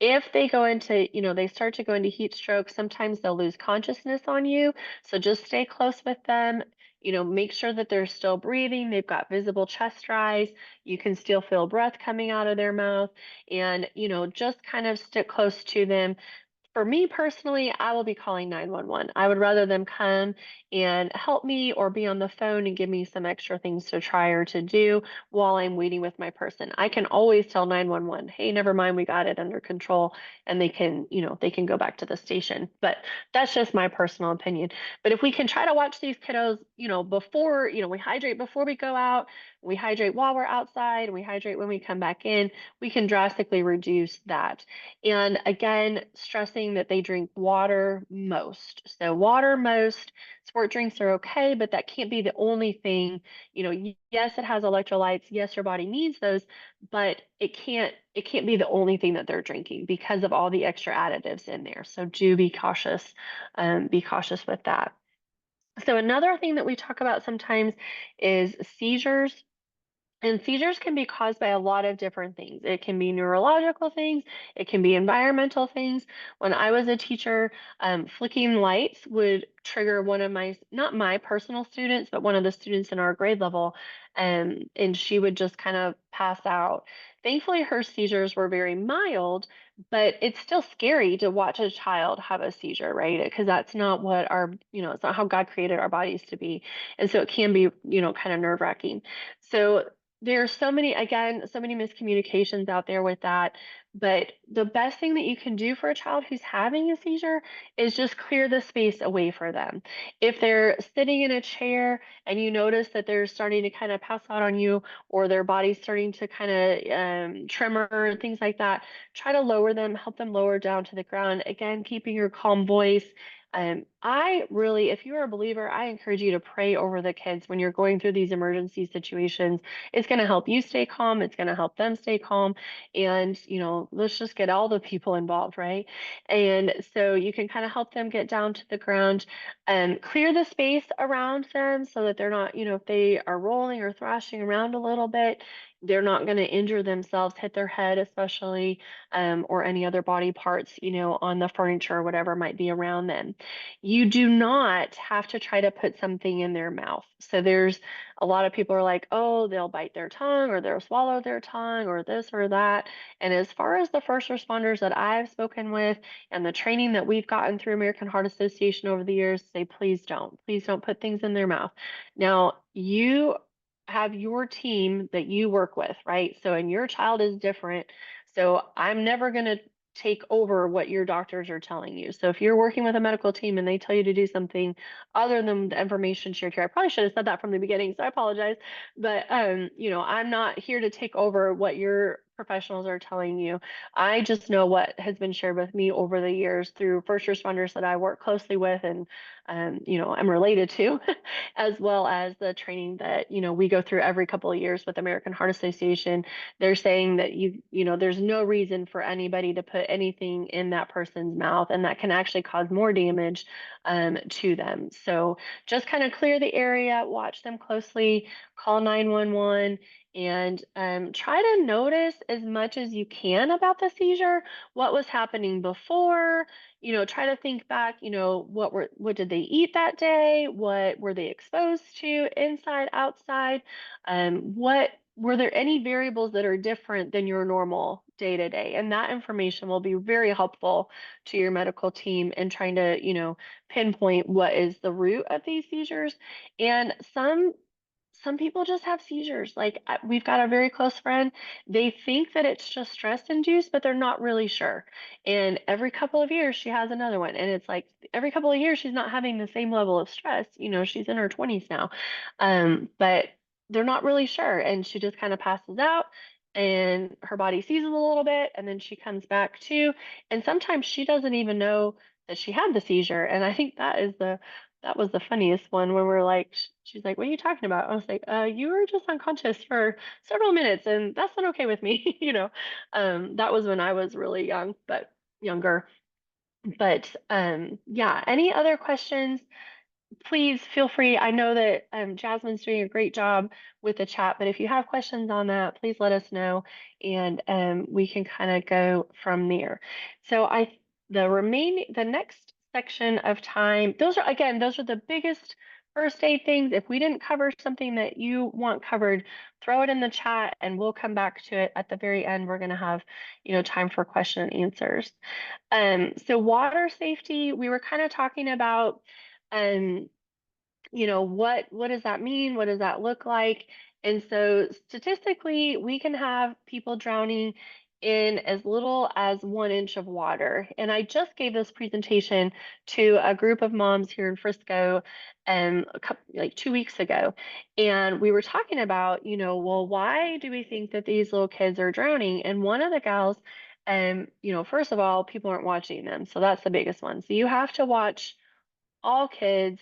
If they go into, they start to go into heat stroke, sometimes they'll lose consciousness on you. So just stay close with them. Make sure that they're still breathing. They've got visible chest rise. You can still feel breath coming out of their mouth. And, just kind of stick close to them. For me personally, I will be calling 911. I would rather them come and help me or be on the phone and give me some extra things to try or to do while I'm waiting with my person. I can always tell 911, "Hey, never mind, we got it under control," and they can go back to the station. But that's just my personal opinion. But if we can try to watch these kiddos, before, we hydrate before we go out, we hydrate while we're outside, and we hydrate when we come back in, we can drastically reduce that. And again, stressing that they drink water most. So, water most, sport drinks are okay, but that can't be the only thing. Yes, it has electrolytes. Yes, your body needs those, but it can't be the only thing that they're drinking because of all the extra additives in there. So do be cautious. Be cautious with that. So another thing that we talk about sometimes is seizures, and seizures can be caused by a lot of different things. It can be neurological things, it can be environmental things. When I was a teacher, flicking lights would trigger one of my, not my personal students, but one of the students in our grade level, and she would just kind of pass out. Thankfully, her seizures were very mild, but it's still scary to watch a child have a seizure, right? Because that's not what it's not how God created our bodies to be. And so it can be, kind of nerve wracking. So there's so many miscommunications out there with that. But the best thing that you can do for a child who's having a seizure is just clear the space away for them. If they're sitting in a chair and you notice that they're starting to kind of pass out on you, or their body's starting to kind of tremor and things like that, try to lower them, help them lower down to the ground. Again, keeping your calm voice. If you're a believer, I encourage you to pray over the kids when you're going through these emergency situations. It's going to help you stay calm. It's going to help them stay calm. And, let's just get all the people involved, right? And so you can kind of help them get down to the ground and clear the space around them so that they're not, if they are rolling or thrashing around a little bit, they're not going to injure themselves, hit their head, especially, or any other body parts, on the furniture or whatever might be around them. You do not have to try to put something in their mouth. So there's a lot of people are like, oh, they'll bite their tongue or they'll swallow their tongue or this or that. And as far as the first responders that I've spoken with and the training that we've gotten through American Heart Association over the years, say, please don't. Please don't put things in their mouth. Now, you have your team that you work with, right? So, and your child is different. So, I'm never going to take over what your doctors are telling you. So if you're working with a medical team and they tell you to do something other than the information shared here, I probably should have said that from the beginning, so I apologize. But I'm not here to take over what your professionals are telling you. I just know what has been shared with me over the years through first responders that I work closely with and I'm related to, as well as the training that we go through every couple of years with American Heart Association. They're saying that there's no reason for anybody to put anything in that person's mouth, and that can actually cause more damage to them. So just kind of clear the area, watch them closely, call 911, and try to notice as much as you can about the seizure. What was happening before? Try to think back. What did they eat that day? What were they exposed to, inside, outside? What were there any variables that are different than your normal day to day? And that information will be very helpful to your medical team in trying to, pinpoint what is the root of these seizures. And some people just have seizures. Like we've got a very close friend. They think that it's just stress induced, but they're not really sure. And every couple of years, she has another one. And it's like every couple of years, she's not having the same level of stress. She's in her 20s now. But they're not really sure. And she just kind of passes out and her body seizes a little bit. And then she comes back too. And sometimes she doesn't even know that she had the seizure. And I think that was the funniest one when we're like, she's like, "What are you talking about?" I was like, you were just unconscious for several minutes, and that's not okay with me." That was when I was really young, but younger. But yeah, any other questions? Please feel free. I know that Jasmine's doing a great job with the chat, but if you have questions on that, please let us know, and we can kind of go from there. So the next section of time, those are the biggest first aid things. If we didn't cover something that you want covered, throw it in the chat, and we'll come back to it at the very end. We're going to have, time for question and answers. So water safety, we were kind of talking about. Um, what does that mean? What does that look like? And so statistically, we can have people drowning in as little as 1 inch of water. And I just gave this presentation to a group of moms here in Frisco like 2 weeks ago. And we were talking about, well, why do we think that these little kids are drowning? And one of the gals, first of all, people aren't watching them. So that's the biggest one. So you have to watch all kids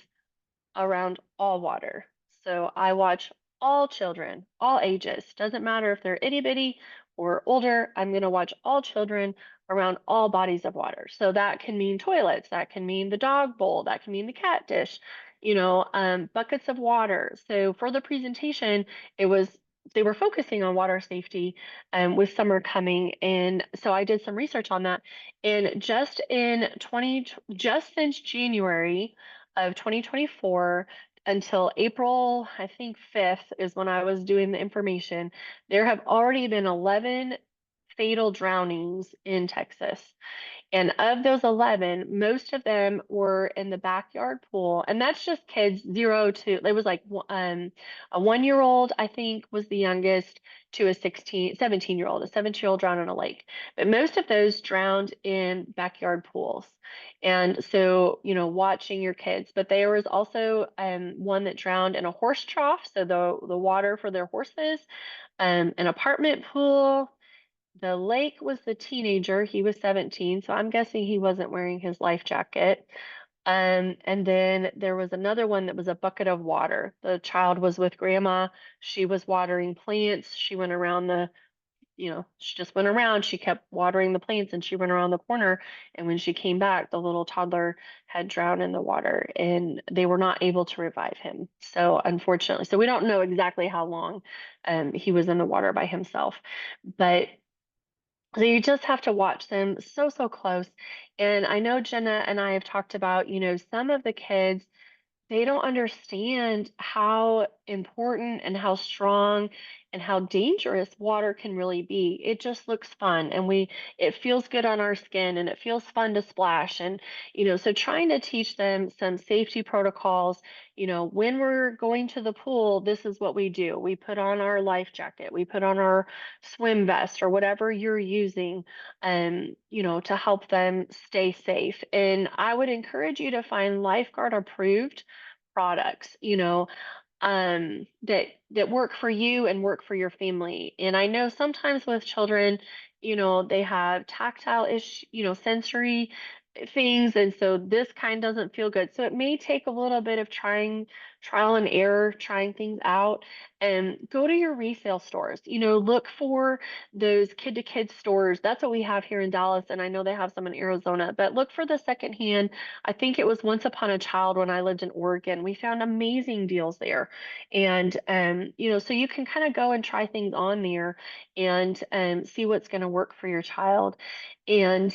around all water. So I watch all children, all ages. Doesn't matter if they're itty bitty or older, I'm going to watch all children around all bodies of water. So that can mean toilets, that can mean the dog bowl, that can mean the cat dish, buckets of water. So for the presentation, it was they were focusing on water safety with summer coming, and so I did some research on that. And just since January of 2024 until April, I think 5th is when I was doing the information, there have already been 11 fatal drownings in Texas. And of those 11, most of them were in the backyard pool. And that's just kids it was like a 1 year old, I think, was the youngest, to a 17-year old. A 17-year-old drowned in a lake. But most of those drowned in backyard pools. And so, watching your kids. But there was also one that drowned in a horse trough. So the water for their horses, an apartment pool. The lake was the teenager. He was 17, so I'm guessing he wasn't wearing his life jacket. And then there was another one that was a bucket of water. The child was with grandma. She was watering plants. She went around she just went around. She kept watering the plants and she went around the corner. And when she came back, the little toddler had drowned in the water and they were not able to revive him. So unfortunately, so we don't know exactly how long he was in the water by himself. But so you just have to watch them so, so close. And I know Jenna and I have talked about, some of the kids, they don't understand how important and how strong and how dangerous water can really be. It just looks fun and it feels good on our skin and it feels fun to splash. And, so trying to teach them some safety protocols, when we're going to the pool, this is what we do. We put on our life jacket, we put on our swim vest or whatever you're using, to help them stay safe. And I would encourage you to find lifeguard approved products, that work for you and work for your family. And I know sometimes with children, they have tactile sensory things, and so this kind doesn't feel good. So it may take a little bit of trial and error, trying things out. And go to your resale stores. Look for those kid to kid stores. That's what we have here in Dallas, and I know they have some in Arizona. But look for the secondhand. I think it was Once Upon a Child when I lived in Oregon. We found amazing deals there. And so you can kind of go and try things on there and see what's going to work for your child. And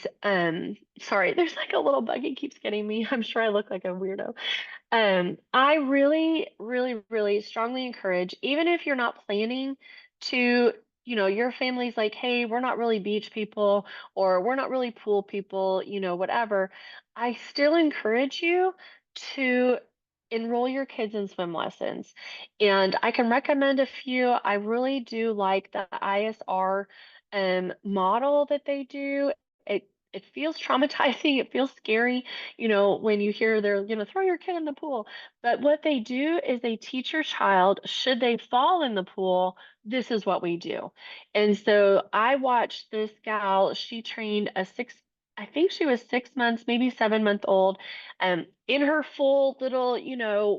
sorry, there's like a little bug. It keeps getting me. I'm sure I look like a weirdo. I really, really, really strongly encourage, even if you're not planning to, your family's like, hey, we're not really beach people, or we're not really pool people, whatever, I still encourage you to enroll your kids in swim lessons. And I can recommend a few. I really do like the ISR model that they do. It feels traumatizing. It feels scary, when you hear they're going to throw your kid in the pool. But what they do is they teach your child, should they fall in the pool, this is what we do. And so I watched this gal, she trained I think she was 6 months, maybe 7 month old, in her full little,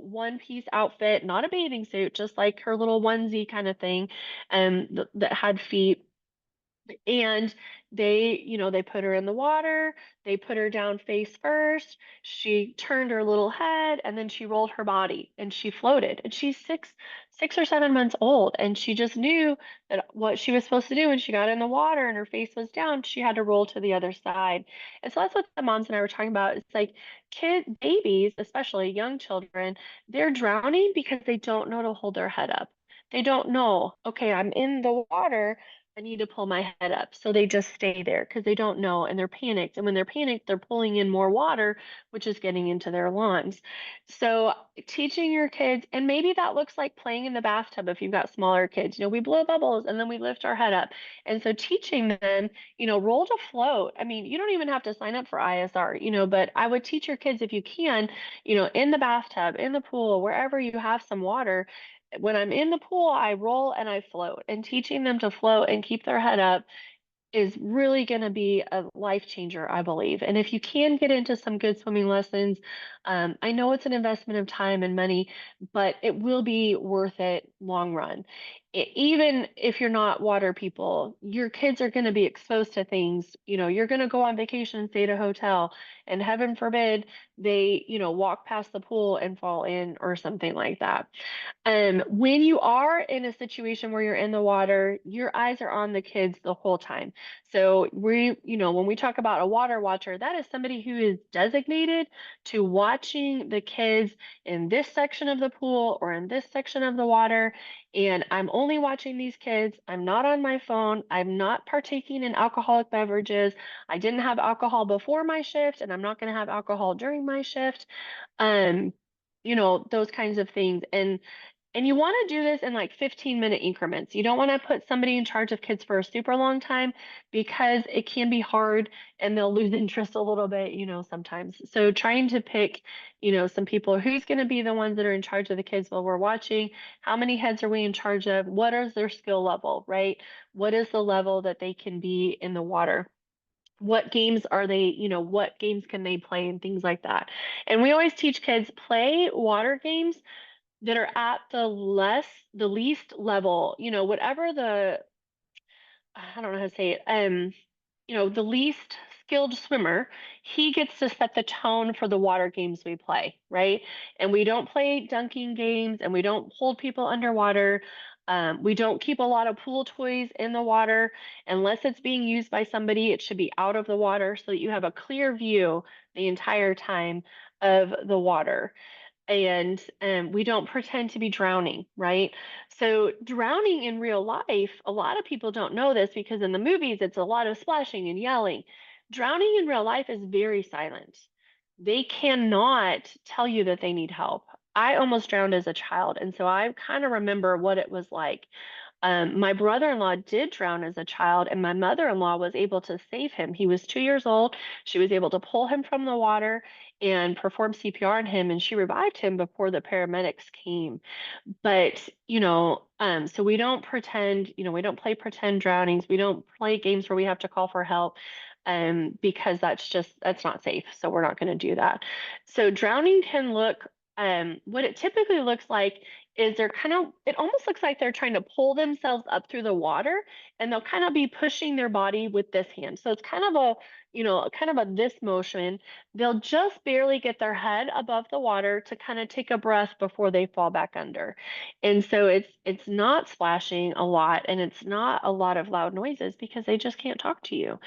one piece outfit, not a bathing suit, just like her little onesie kind of thing, that had feet. And they put her in the water, they put her down face first, she turned her little head, and then she rolled her body and she floated. And she's 6 or 7 months old, and she just knew that what she was supposed to do when she got in the water and her face was down, she had to roll to the other side. And so that's what the moms and I were talking about. It's like babies, especially young children, they're drowning because they don't know to hold their head up. They don't know, okay, I'm in the water, I need to pull my head up. So they just stay there because they don't know and they're panicked. And when they're panicked, they're pulling in more water, which is getting into their lungs. So teaching your kids, and maybe that looks like playing in the bathtub if you've got smaller kids. We blow bubbles and then we lift our head up. And so teaching them, roll to float. I mean, you don't even have to sign up for ISR, but I would teach your kids if you can, in the bathtub, in the pool, wherever you have some water, when I'm in the pool, I roll and I float, and teaching them to float and keep their head up is really going to be a life changer, I believe. And if you can get into some good swimming lessons, I know it's an investment of time and money, but it will be worth it long run. Even if you're not water people, your kids are going to be exposed to things. You're going to go on vacation and stay at a hotel, and heaven forbid they, walk past the pool and fall in or something like that. When you are in a situation where you're in the water, your eyes are on the kids the whole time. So when we talk about a water watcher, that is somebody who is designated to watching the kids in this section of the pool or in this section of the water. And I'm only watching these kids. I'm not on my phone. I'm not partaking in alcoholic beverages. I didn't have alcohol before my shift, and I'm not going to have alcohol during my shift. Um, those kinds of things. And you want to do this in like 15-minute increments. You don't want to put somebody in charge of kids for a super long time because it can be hard and they'll lose interest a little bit, sometimes. So trying to pick, some people who's going to be the ones that are in charge of the kids while we're watching. How many heads are we in charge of? What is their skill level, right? What is the level that they can be in the water? What games are they, what games can they play and things like that. And we always teach kids play water games that are at the least level, whatever I don't know how to say it, the least skilled swimmer, he gets to set the tone for the water games we play, right? And we don't play dunking games, and we don't hold people underwater. We don't keep a lot of pool toys in the water unless it's being used by somebody. It should be out of the water so that you have a clear view the entire time of the water. And we don't pretend to be drowning, right? So drowning in real life, a lot of people don't know this because in the movies it's a lot of splashing and yelling. Drowning in real life is very silent. They cannot tell you that they need help. I almost drowned as a child, and so I kind of remember what it was like. My brother-in-law did drown as a child, and my mother-in-law was able to save him. He was 2 years old. She was able to pull him from the water and perform CPR on him, and she revived him before the paramedics came. But, so we don't pretend, we don't play pretend drownings. We don't play games where we have to call for help, because that's not safe. So we're not going to do that. So drowning can look, what it typically looks like is it almost looks like they're trying to pull themselves up through the water, and they'll kind of be pushing their body with this hand. So it's kind of a this motion. They'll just barely get their head above the water to kind of take a breath before they fall back under. And so it's not splashing a lot, and it's not a lot of loud noises because they just can't talk to you.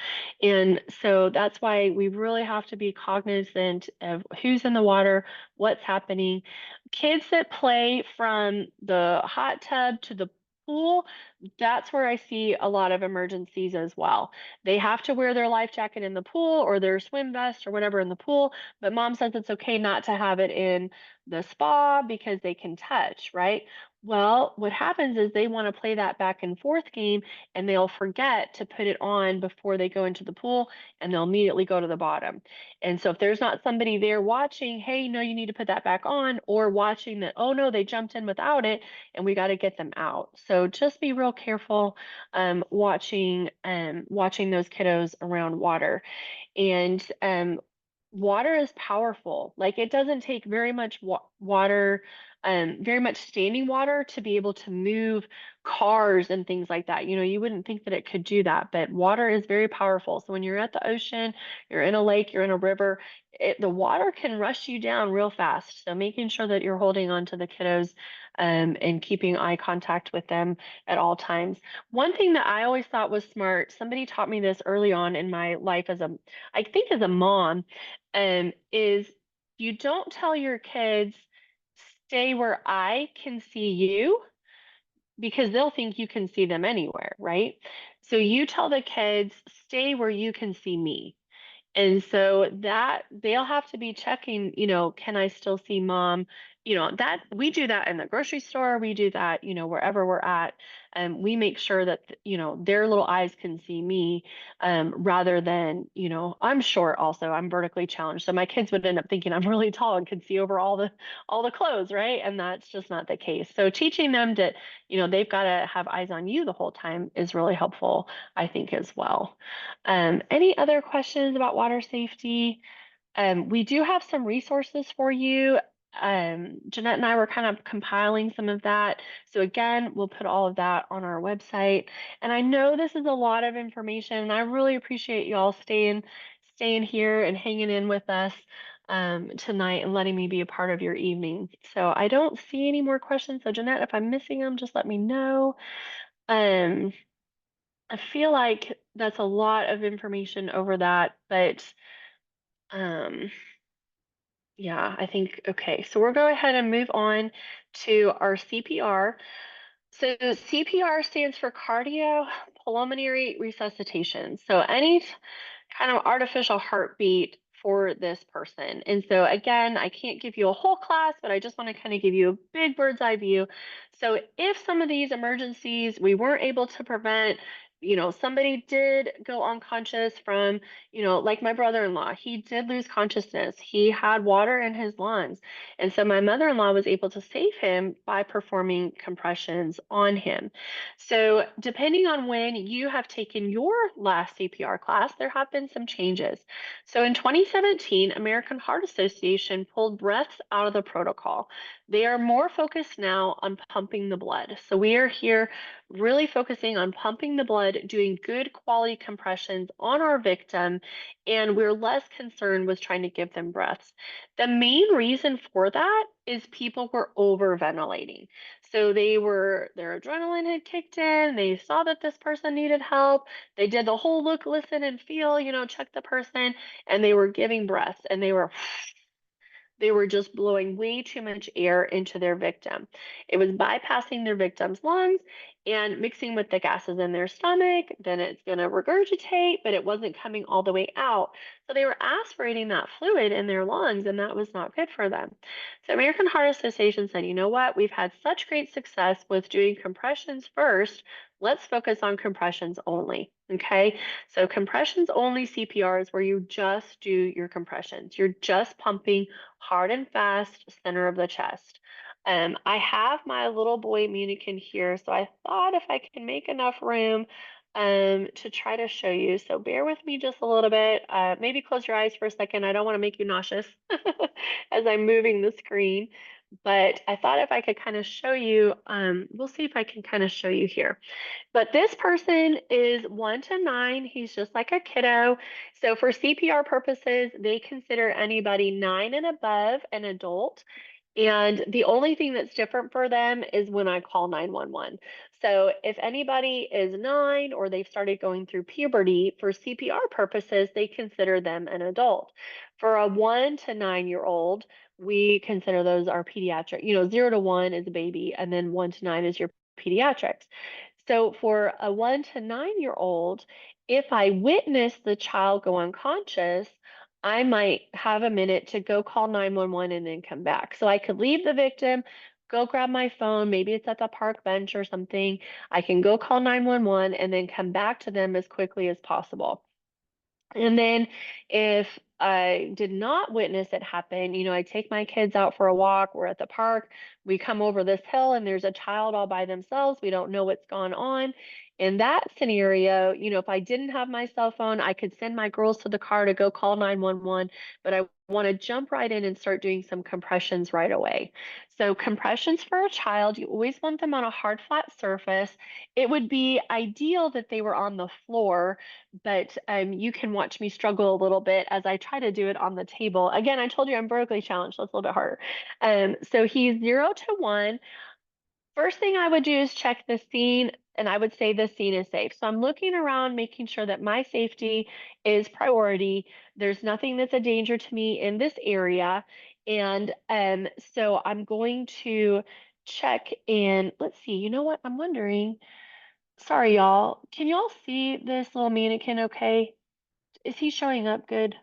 And so that's why we really have to be cognizant of who's in the water, what's happening. Kids that play from the hot tub to the pool, that's where I see a lot of emergencies as well. They have to wear their life jacket in the pool or their swim vest or whatever in the pool, but mom says it's okay not to have it in the spa because they can touch, right? Well, what happens is they want to play that back and forth game and they'll forget to put it on before they go into the pool and they'll immediately go to the bottom. And so if there's not somebody there watching, hey, no, you need to put that back on, or watching that, oh no, they jumped in without it and we got to get them out. So just be real careful watching those kiddos around water. And water is powerful. Like it doesn't take very much water, very much standing water to be able to move cars and things like that. You know, you wouldn't think that it could do that, but water is very powerful. So when you're at the ocean, you're in a lake, you're in a river, the water can rush you down real fast. So making sure that you're holding on to the kiddos and keeping eye contact with them at all times. One thing that I always thought was smart, somebody taught me this early on in my life I think as a mom, is you don't tell your kids, stay where I can see you, because they'll think you can see them anywhere, right? So you tell the kids, stay where you can see me. And so that they'll have to be checking, can I still see mom? That we do that in the grocery store, we do that, wherever we're at. And we make sure that, their little eyes can see me, rather than, I'm short also, I'm vertically challenged. So my kids would end up thinking I'm really tall and could see over all the clothes, right? And that's just not the case. So teaching them that, they've got to have eyes on you the whole time is really helpful, I think, as well. Any other questions about water safety? We do have some resources for you. Jeanette and I were kind of compiling some of that. So again, we'll put all of that on our website. And I know this is a lot of information, and I really appreciate you all staying here and hanging in with us tonight and letting me be a part of your evening. So I don't see any more questions. So Jeanette, if I'm missing them, just let me know. Um, I feel like that's a lot of information over that, but um, yeah, I think okay. So we'll go ahead and move on to our CPR. So CPR stands for cardiopulmonary resuscitation. So any kind of artificial heartbeat for this person. And so again, I can't give you a whole class, but I just want to kind of give you a big bird's eye view. So if some of these emergencies we weren't able to prevent, somebody did go unconscious from, like my brother-in-law, he did lose consciousness. He had water in his lungs. And so my mother-in-law was able to save him by performing compressions on him. So depending on when you have taken your last CPR class, there have been some changes. So in 2017, American Heart Association pulled breaths out of the protocol. They are more focused now on pumping the blood. So we are here really focusing on pumping the blood, doing good quality compressions on our victim, and we're less concerned with trying to give them breaths. The main reason for that is people were overventilating. So their adrenaline had kicked in, they saw that this person needed help, they did the whole look, listen, and feel, check the person, and they were giving breaths and they were just blowing way too much air into their victim. It was bypassing their victim's lungs and mixing with the gases in their stomach. Then it's going to regurgitate, but it wasn't coming all the way out. So they were aspirating that fluid in their lungs, and that was not good for them. So American Heart Association said, you know what? We've had such great success with doing compressions first. Let's focus on compressions only. Okay. So compressions only CPR is where you just do your compressions. You're just pumping hard and fast, center of the chest. I have my little boy mannequin here, so I thought if I can make enough room to try to show you. So bear with me just a little bit. Maybe close your eyes for a second. I don't want to make you nauseous as I'm moving the screen, but I thought if I could kind of show you, we'll see if I can kind of show you here. But this person is 1 to 9. He's just like a kiddo. So for CPR purposes, they consider anybody 9 and above an adult. And the only thing that's different for them is when I call 911. So if anybody is 9 or they've started going through puberty, for CPR purposes, they consider them an adult. For a 1 to 9-year-old, we consider those our pediatric, 0 to 1 is a baby, and then 1 to 9 is your pediatrics. So for a 1 to 9-year-old, if I witness the child go unconscious, I might have a minute to go call 911 and then come back. So I could leave the victim, go grab my phone, maybe it's at the park bench or something. I can go call 911 and then come back to them as quickly as possible. And then if I did not witness it happen, I take my kids out for a walk, we're at the park, we come over this hill and there's a child all by themselves, we don't know what's gone on. In that scenario, if I didn't have my cell phone, I could send my girls to the car to go call 911, but I want to jump right in and start doing some compressions right away. So compressions for a child, you always want them on a hard, flat surface. It would be ideal that they were on the floor, but you can watch me struggle a little bit as I try to do it on the table. Again, I told you I'm vertically challenged, so it's a little bit harder. So he's 0 to 1. First thing I would do is check the scene, and I would say the scene is safe. So I'm looking around, making sure that my safety is priority. There's nothing that's a danger to me in this area. And so I'm going to check in. Let's see, you know what? I'm wondering. Sorry, y'all. Can y'all see this little mannequin okay? Is he showing up good?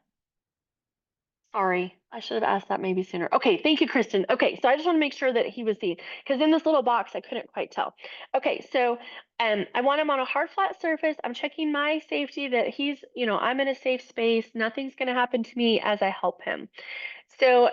Sorry, I should have asked that maybe sooner. Okay, thank you, Kristen. Okay, so I just want to make sure that he was seen because in this little box I couldn't quite tell. Okay, so I want him on a hard flat surface. I'm checking my safety that I'm in a safe space. Nothing's going to happen to me as I help him. So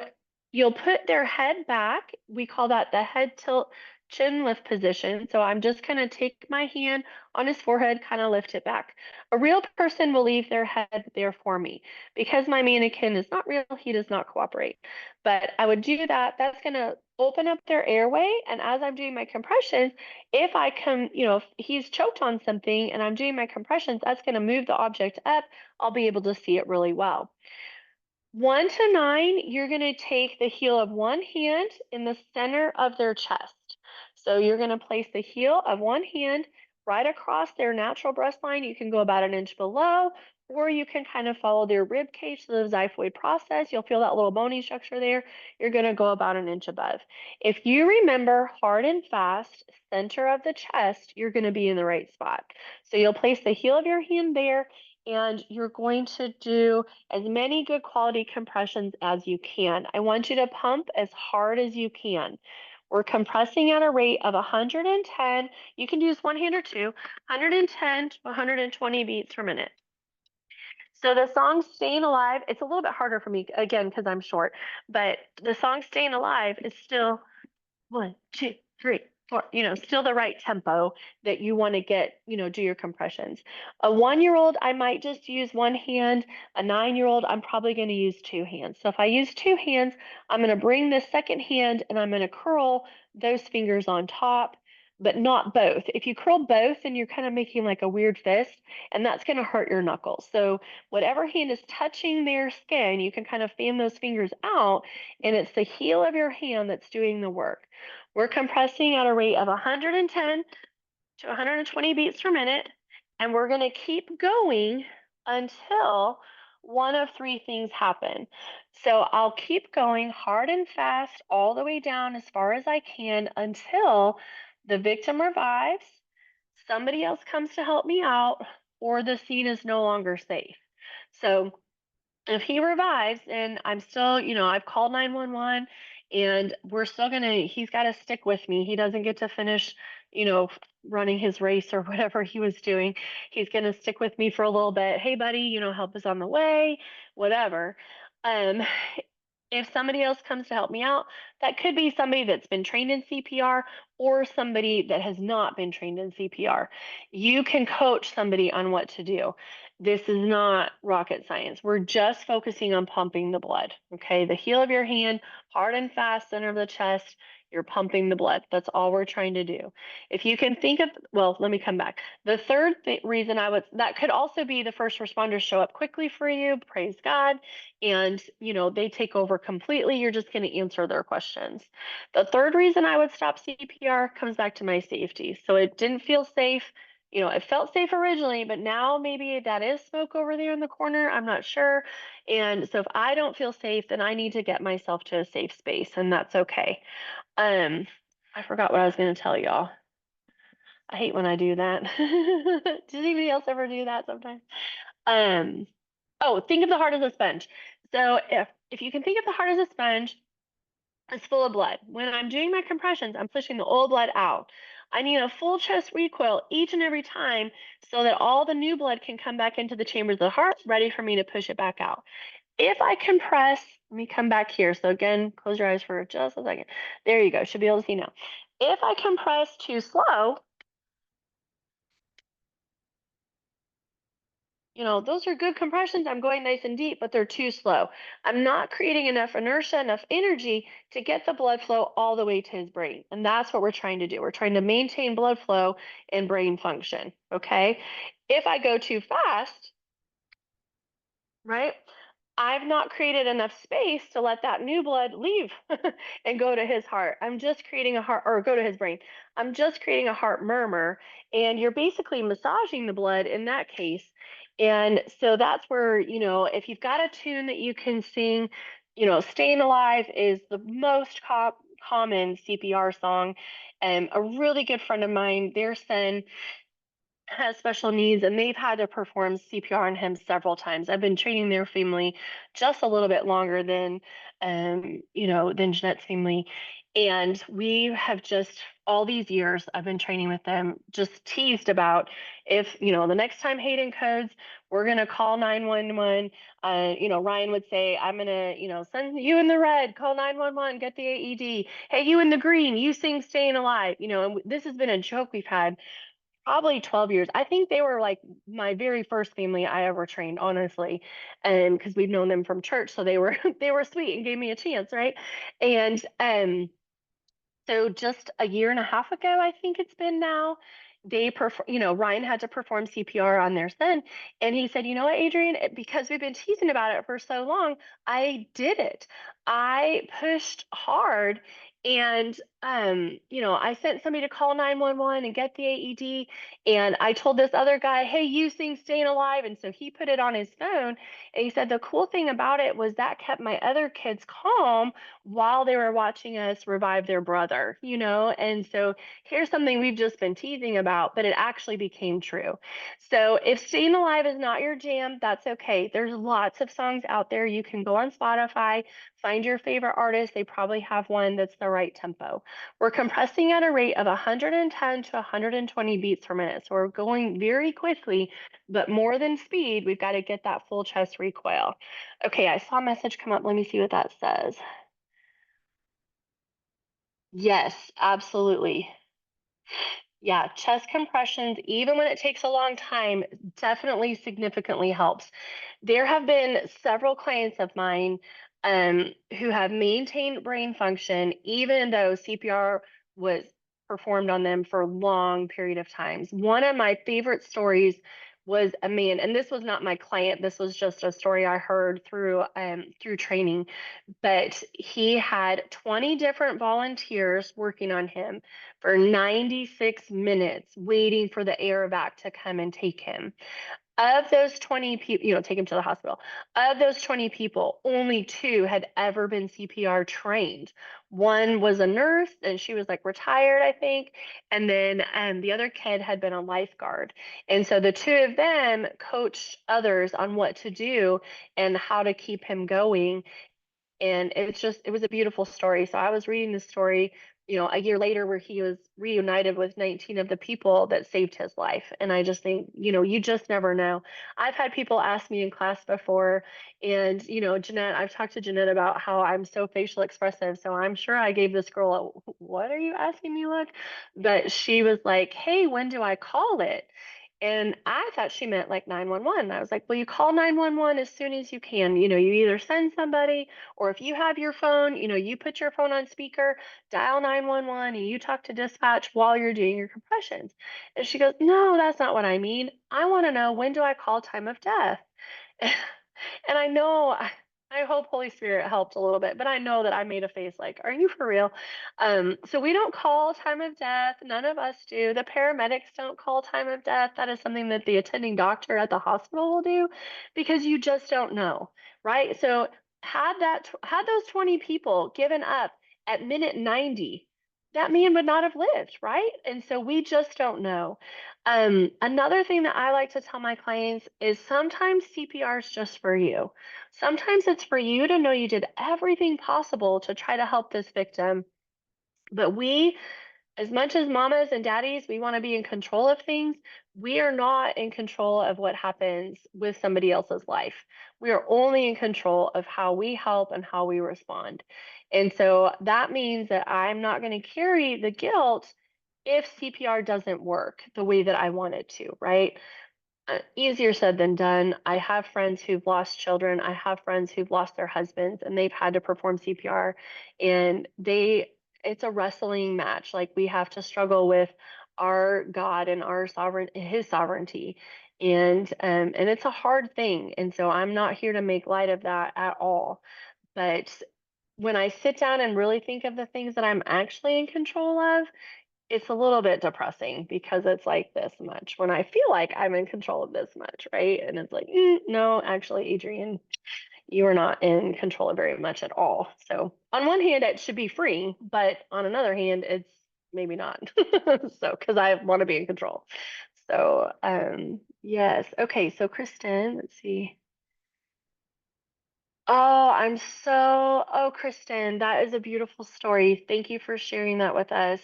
you'll put their head back. We call that the head tilt chin lift position. So I'm just going to take my hand on his forehead, kind of lift it back. A real person will leave their head there for me. Because my mannequin is not real, he does not cooperate. But I would do that. That's going to open up their airway. And as I'm doing my compressions, if I come, if he's choked on something and I'm doing my compressions, that's going to move the object up. I'll be able to see it really well. 1 to 9, you're going to take the heel of one hand in the center of their chest. So you're going to place the heel of one hand right across their natural breastline. You can go about an inch below, or you can kind of follow their rib cage to the xiphoid process. You'll feel that little bony structure there. You're going to go about an inch above. If you remember hard and fast, center of the chest, you're going to be in the right spot. So you'll place the heel of your hand there, and you're going to do as many good quality compressions as you can. I want you to pump as hard as you can. We're compressing at a rate of 110. You can use one hand or two, 110 to 120 beats per minute. So the song Staying Alive, it's a little bit harder for me, again, because I'm short, but the song Staying Alive is still 1, 2, 3, 4, still the right tempo that you want to get, do your compressions. A 1-year-old, I might just use one hand. A 9-year-old, I'm probably going to use two hands. So if I use two hands, I'm going to bring the second hand and I'm going to curl those fingers on top, but not both. If you curl both, then you're kind of making like a weird fist, and that's going to hurt your knuckles. So whatever hand is touching their skin, you can kind of fan those fingers out, and it's the heel of your hand that's doing the work. We're compressing at a rate of 110 to 120 beats per minute, and we're going to keep going until one of three things happen. So I'll keep going hard and fast all the way down as far as I can until the victim revives, somebody else comes to help me out, or the scene is no longer safe. So if he revives and I'm still, I've called 911 and he's got to stick with me. He doesn't get to finish, you know, running his race or whatever he was doing. He's going to stick with me for a little bit. Hey, buddy, help is on the way, whatever. Um, if somebody else comes to help me out, that could be somebody that's been trained in CPR or somebody that has not been trained in CPR. You can coach somebody on what to do. This is not rocket science. We're just focusing on pumping the blood. Okay, the heel of your hand, hard and fast, center of the chest. You're pumping the blood. That's all we're trying to do. If you can think of, well, let me come back. The third reason that could also be the first responders show up quickly for you, praise God, and they take over completely. You're just going to answer their questions. The third reason I would stop CPR comes back to my safety. So it didn't feel safe. It felt safe originally, but now maybe that is smoke over there in the corner. I'm not sure. And so if I don't feel safe, then I need to get myself to a safe space, and that's okay. I forgot what I was going to tell y'all. I hate when I do that. Does anybody else ever do that sometimes? Um, oh, think of the heart as a sponge. So if you can think of the heart as a sponge, it's full of blood. When I'm doing my compressions, I'm pushing the old blood out. I need a full chest recoil each and every time so that all the new blood can come back into the chambers of the heart, ready for me to push it back out. If I compress, let me come back here. So again, close your eyes for just a second. There you go. Should be able to see now. If I compress too slow, those are good compressions. I'm going nice and deep, but they're too slow. I'm not creating enough inertia, enough energy to get the blood flow all the way to his brain. And that's what we're trying to do. We're trying to maintain blood flow and brain function. Okay. If I go too fast, right? I've not created enough space to let that new blood leave and go to his heart. I'm just creating a heart, or go to his brain. I'm just creating a heart murmur, and you're basically massaging the blood in that case. And so that's where, if you've got a tune that you can sing, Staying Alive is the most common CPR song. And a really good friend of mine, their son, has special needs and they've had to perform CPR on him several times. I've been training their family just a little bit longer than Jeanette's family. And we have just all these years I've been training with them, just teased about if, the next time Hayden codes, we're gonna call 911. Ryan would say, I'm gonna, send you in the red, call 911, get the AED. Hey, you in the green, you sing Staying Alive. And this has been a joke we've had probably 12 years. I think they were like my very first family I ever trained, honestly. And because we've known them from church, so they were they were sweet and gave me a chance, right? And so just a year and a half ago, I think it's been now, Ryan had to perform CPR on their son. And he said, you know what, Adrian, because we've been teasing about it for so long, I did it. I pushed hard and I sent somebody to call 911 and get the AED. And I told this other guy, hey, you sing Staying Alive. And so he put it on his phone. And he said the cool thing about it was that kept my other kids calm while they were watching us revive their brother. And so here's something we've just been teasing about, but it actually became true. So if Staying Alive is not your jam, that's okay. There's lots of songs out there. You can go on Spotify, find your favorite artist. They probably have one that's the right tempo. We're compressing at a rate of 110 to 120 beats per minute. So we're going very quickly, but more than speed, we've got to get that full chest recoil. Okay, I saw a message come up. Let me see what that says. Yes, absolutely. Yeah, chest compressions, even when it takes a long time, definitely significantly helps. There have been several clients of mine who have maintained brain function, even though CPR was performed on them for a long period of times. One of my favorite stories was a man, and this was not my client. This was just a story I heard through training, but he had 20 different volunteers working on him for 96 minutes, waiting for the air vac to come and take him. Of those 20 people, take him to the hospital. Of those 20 people, only two had ever been CPR trained. One was a nurse and she was like retired, I think. And then the other kid had been a lifeguard. And so the two of them coached others on what to do and how to keep him going. And it was a beautiful story. So I was reading the story, a year later where he was reunited with 19 of the people that saved his life. And I just think, you just never know. I've had people ask me in class before, and Jeanette, I've talked to Jeanette about how I'm so facial expressive. So I'm sure I gave this girl a what are you asking me look? But she was like, hey, when do I call it? And I thought she meant like 911. I was like, well, you call 911 as soon as you can. You either send somebody, or if you have your phone, you put your phone on speaker, dial 911, and you talk to dispatch while you're doing your compressions. And she goes, no, that's not what I mean. I want to know, when do I call time of death? And I know, I hope Holy Spirit helped a little bit, but I know that I made a face like, are you for real? So we don't call time of death. None of us do. The paramedics don't call time of death. That is something that the attending doctor at the hospital will do, because you just don't know, right? So had those 20 people given up at minute 90, that man would not have lived, right? And so we just don't know. Another thing that I like to tell my clients is sometimes CPR is just for you. Sometimes it's for you to know you did everything possible to try to help this victim. But we, as much as mamas and daddies, we want to be in control of things. We are not in control of what happens with somebody else's life. We are only in control of how we help and how we respond. And so that means that I'm not going to carry the guilt if CPR doesn't work the way that I want it to, right? Easier said than done. I have friends who've lost children. I have friends who've lost their husbands and they've had to perform CPR, and it's a wrestling match. Like, we have to struggle with our God and his sovereignty. And it's a hard thing. And so I'm not here to make light of that at all. But when I sit down and really think of the things that I'm actually in control of, it's a little bit depressing because it's like this much when I feel like I'm in control of this much, right? And it's like, no, actually, Adrian, you are not in control of very much at all. So, on one hand, it should be free, but on another hand, it's maybe not. So, because I want to be in control. So, yes. Okay. So, Kristen, let's see. Oh, Kristen, that is a beautiful story. Thank you for sharing that with us.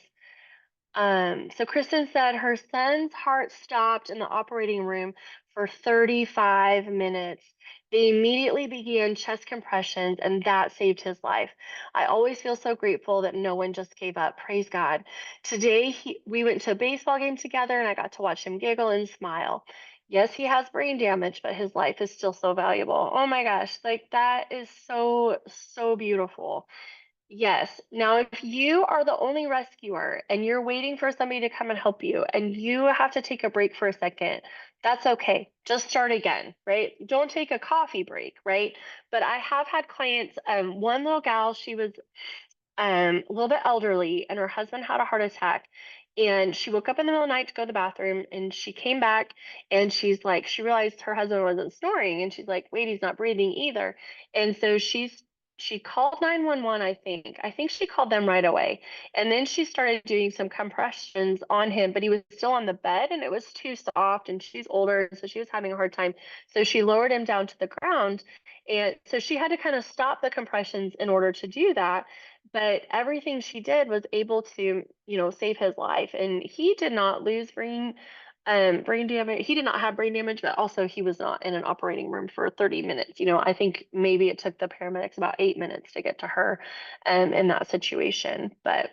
So Kristen said her son's heart stopped in the operating room for 35 minutes. They immediately began chest compressions, and that saved his life. I always feel so grateful that no one just gave up. Praise God. Today, we went to a baseball game together, and I got to watch him giggle and smile. Yes, he has brain damage, but his life is still so valuable. Oh my gosh, like that is so, so beautiful. Yes. Now, if you are the only rescuer and you're waiting for somebody to come and help you and you have to take a break for a second, that's okay. Just start again, right? Don't take a coffee break, right? But I have had clients, one little gal, she was a little bit elderly, and her husband had a heart attack. And she woke up in the middle of the night to go to the bathroom, and she came back, and she's like, she realized her husband wasn't snoring, and she's like, wait, he's not breathing either. And so she called 911, I think. I think she called them right away. And then she started doing some compressions on him, but he was still on the bed and it was too soft, and she's older, so she was having a hard time. So she lowered him down to the ground. And so she had to kind of stop the compressions in order to do that, but everything she did was able to, save his life. And he did not lose brain damage. He did not have brain damage, but also he was not in an operating room for 30 minutes. I think maybe it took the paramedics about 8 minutes to get to her in that situation. But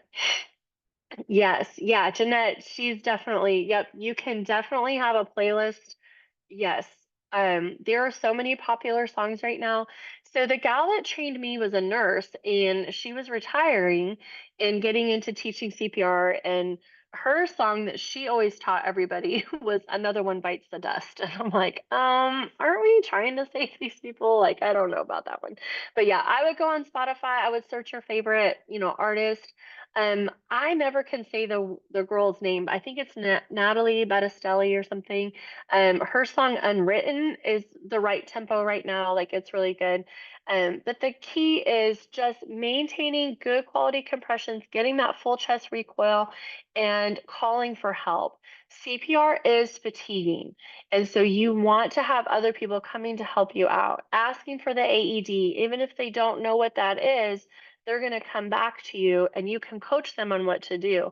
yes, yeah, Jeanette, she's definitely, yep, you can definitely have a playlist. Yes. There are so many popular songs right now. So the gal that trained me was a nurse, and she was retiring and getting into teaching CPR, and her song that she always taught everybody was Another One Bites the Dust. And I'm like, aren't we trying to save these people? Like, I don't know about that one. But yeah, I would go on Spotify, I would search your favorite, artist. I never can say the girl's name. I think it's Natalie Battistelli or something. Her song Unwritten is the right tempo right now. Like, it's really good. But the key is just maintaining good quality compressions, getting that full chest recoil, and calling for help. CPR is fatiguing. And so you want to have other people coming to help you out, asking for the AED, even if they don't know what that is. They're going to come back to you and you can coach them on what to do.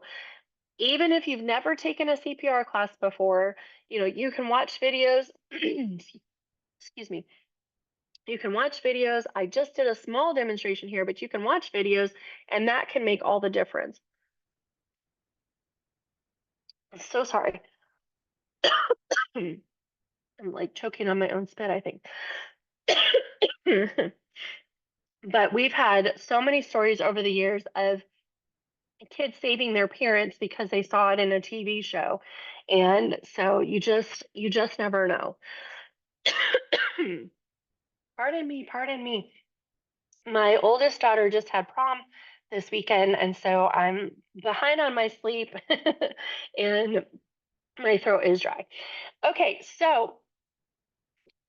Even if you've never taken a CPR class before, you can watch videos. Excuse me. You can watch videos. I just did a small demonstration here, but you can watch videos, and that can make all the difference. I'm so sorry. I'm like choking on my own spit, I think. But we've had so many stories over the years of kids saving their parents because they saw it in a TV show. And so you just never know. Pardon me. My oldest daughter just had prom this weekend, and so I'm behind on my sleep and my throat is dry. Okay, so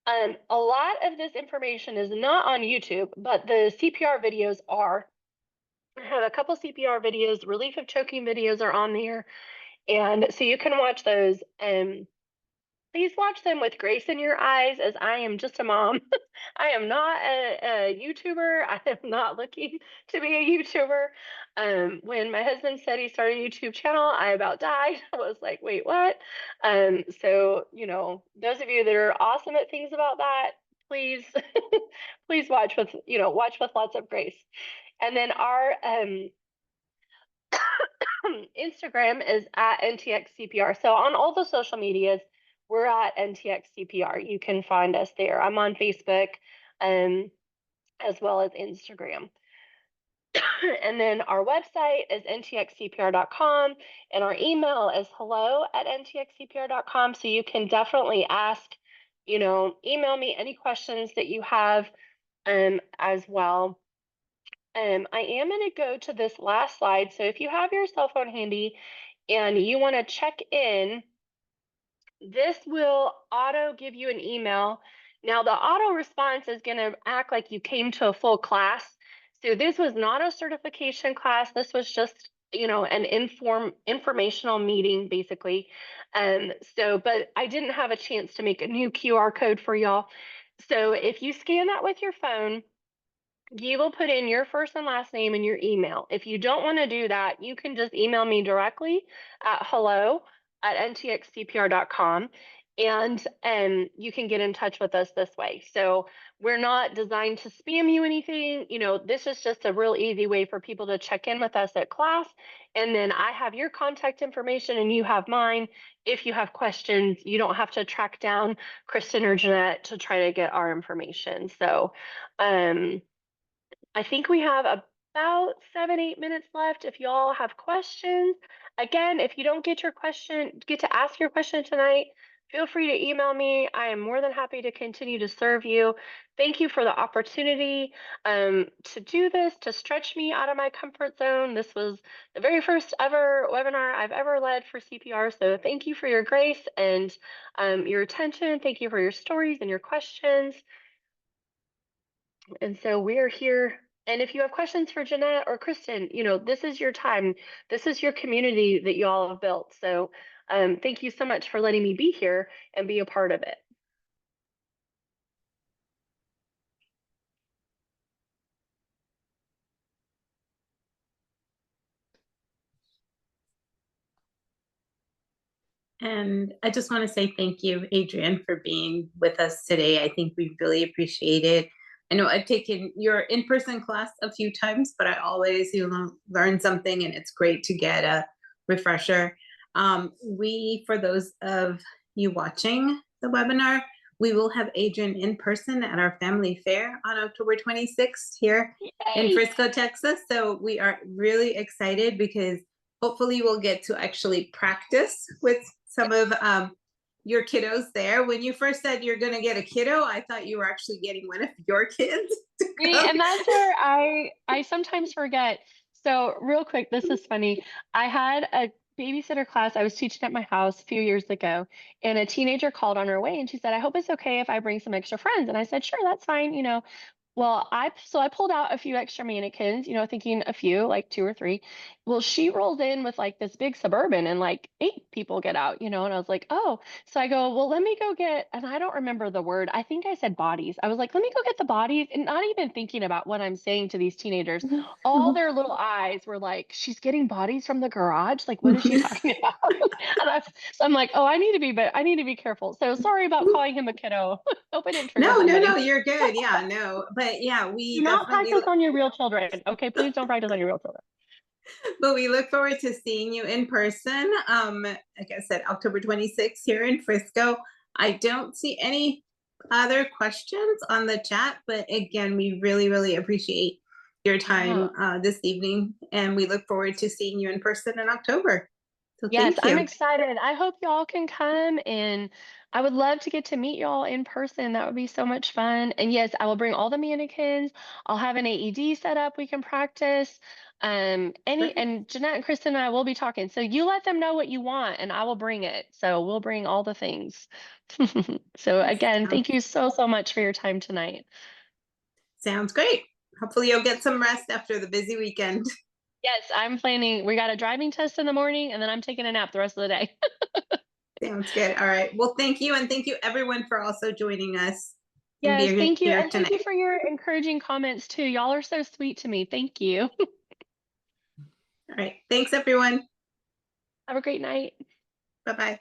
a lot of this information is not on YouTube, but the CPR videos are. I have a couple CPR videos, relief of choking videos are on there. And so you can watch those. And please watch them with grace in your eyes, as I am just a mom. I am not a YouTuber. I am not looking to be a YouTuber. When my husband said he started a YouTube channel, I about died. I was like, wait, what? So, those of you that are awesome at things about that, please, please watch with lots of grace. And then our Instagram is at NTX CPR. So on all the social medias, we're at NTX CPR. You can find us there. I'm on Facebook, um, as well as Instagram. And then our website is ntxcpr.com, and our email is hello@ntxcpr.com. So you can definitely ask, email me any questions that you have, as well. I am going to go to this last slide. So if you have your cell phone handy and you want to check in, this will auto give you an email. Now, the auto response is going to act like you came to a full class. So this was not a certification class. This was just, an informational meeting, basically. But I didn't have a chance to make a new QR code for y'all. So if you scan that with your phone, you will put in your first and last name and your email. If you don't want to do that, you can just email me directly at hello@ntxcpr.com, and you can get in touch with us this way. So we're not designed to spam you anything. This is just a real easy way for people to check in with us at class. And then I have your contact information and you have mine. If you have questions, you don't have to track down Kristen or Jeanette to try to get our information. So, I think we have about 7, 8 minutes left. If y'all have questions, again, if you don't get to ask your question tonight, feel free to email me. I am more than happy to continue to serve you. Thank you for the opportunity to do this, to stretch me out of my comfort zone. This was the very first ever webinar I've ever led for CPR. So thank you for your grace and your attention. Thank you for your stories and your questions. And so we're here. And if you have questions for Jeanette or Kristen, this is your time. This is your community that you all have built. So thank you so much for letting me be here and be a part of it. And I just want to say thank you, Adrian, for being with us today. I think we really appreciate it. I know I've taken your in-person class a few times, but I always learn something, and it's great to get a refresher. For those of you watching the webinar, we will have Adrian in person at our family fair on October 26th here in Frisco, Texas. So we are really excited because hopefully we'll get to actually practice with some of your kiddos there. When you first said you're going to get a kiddo, I thought you were actually getting one of your kids. And that's where I sometimes forget. So real quick, this is funny. I had a babysitter class I was teaching at my house a few years ago, and a teenager called on her way and she said, I hope it's okay if I bring some extra friends. And I said, sure, that's fine. Well, I pulled out a few extra mannequins, thinking a few, like 2 or 3. Well, she rolled in with like this big Suburban and like 8 people get out, and I was like, "Oh." So I go, "Well, let me go get," and I don't remember the word. I think I said bodies. I was like, "Let me go get the bodies," and not even thinking about what I'm saying to these teenagers. All their little eyes were like, "She's getting bodies from the garage? Like, what is she talking about?" So I'm like, "Oh, I need to be careful." So sorry about calling him a kiddo. Hope I didn't trigger No, somebody. you're good. Yeah, no, but yeah, Do we not definitely, practice on your real children. Okay, please don't practice on your real children. but we look forward to seeing you in person. Like I said, October 26th here in Frisco. I don't see any other questions on the chat, but again, we really, really appreciate your time this evening, and we look forward to seeing you in person in October. So Yes, thank I'm you. excited. I hope y'all can come, and I would love to get to meet y'all in person. That would be so much fun. And yes, I will bring all the mannequins. I'll have an AED set up we can practice. And Jeanette and Kristen and I will be talking. So you let them know what you want and I will bring it. So we'll bring all the things. So again, thank you so, so much for your time tonight. Sounds great. Hopefully you'll get some rest after the busy weekend. Yes, I'm planning. We got a driving test in the morning, and then I'm taking a nap the rest of the day. Sounds good. All right. Well, thank you. And thank you everyone for also joining us and Yes, being thank you. here And thank tonight. you for your encouraging comments too. Y'all are so sweet to me. Thank you. All right. Thanks, everyone. Have a great night. Bye-bye.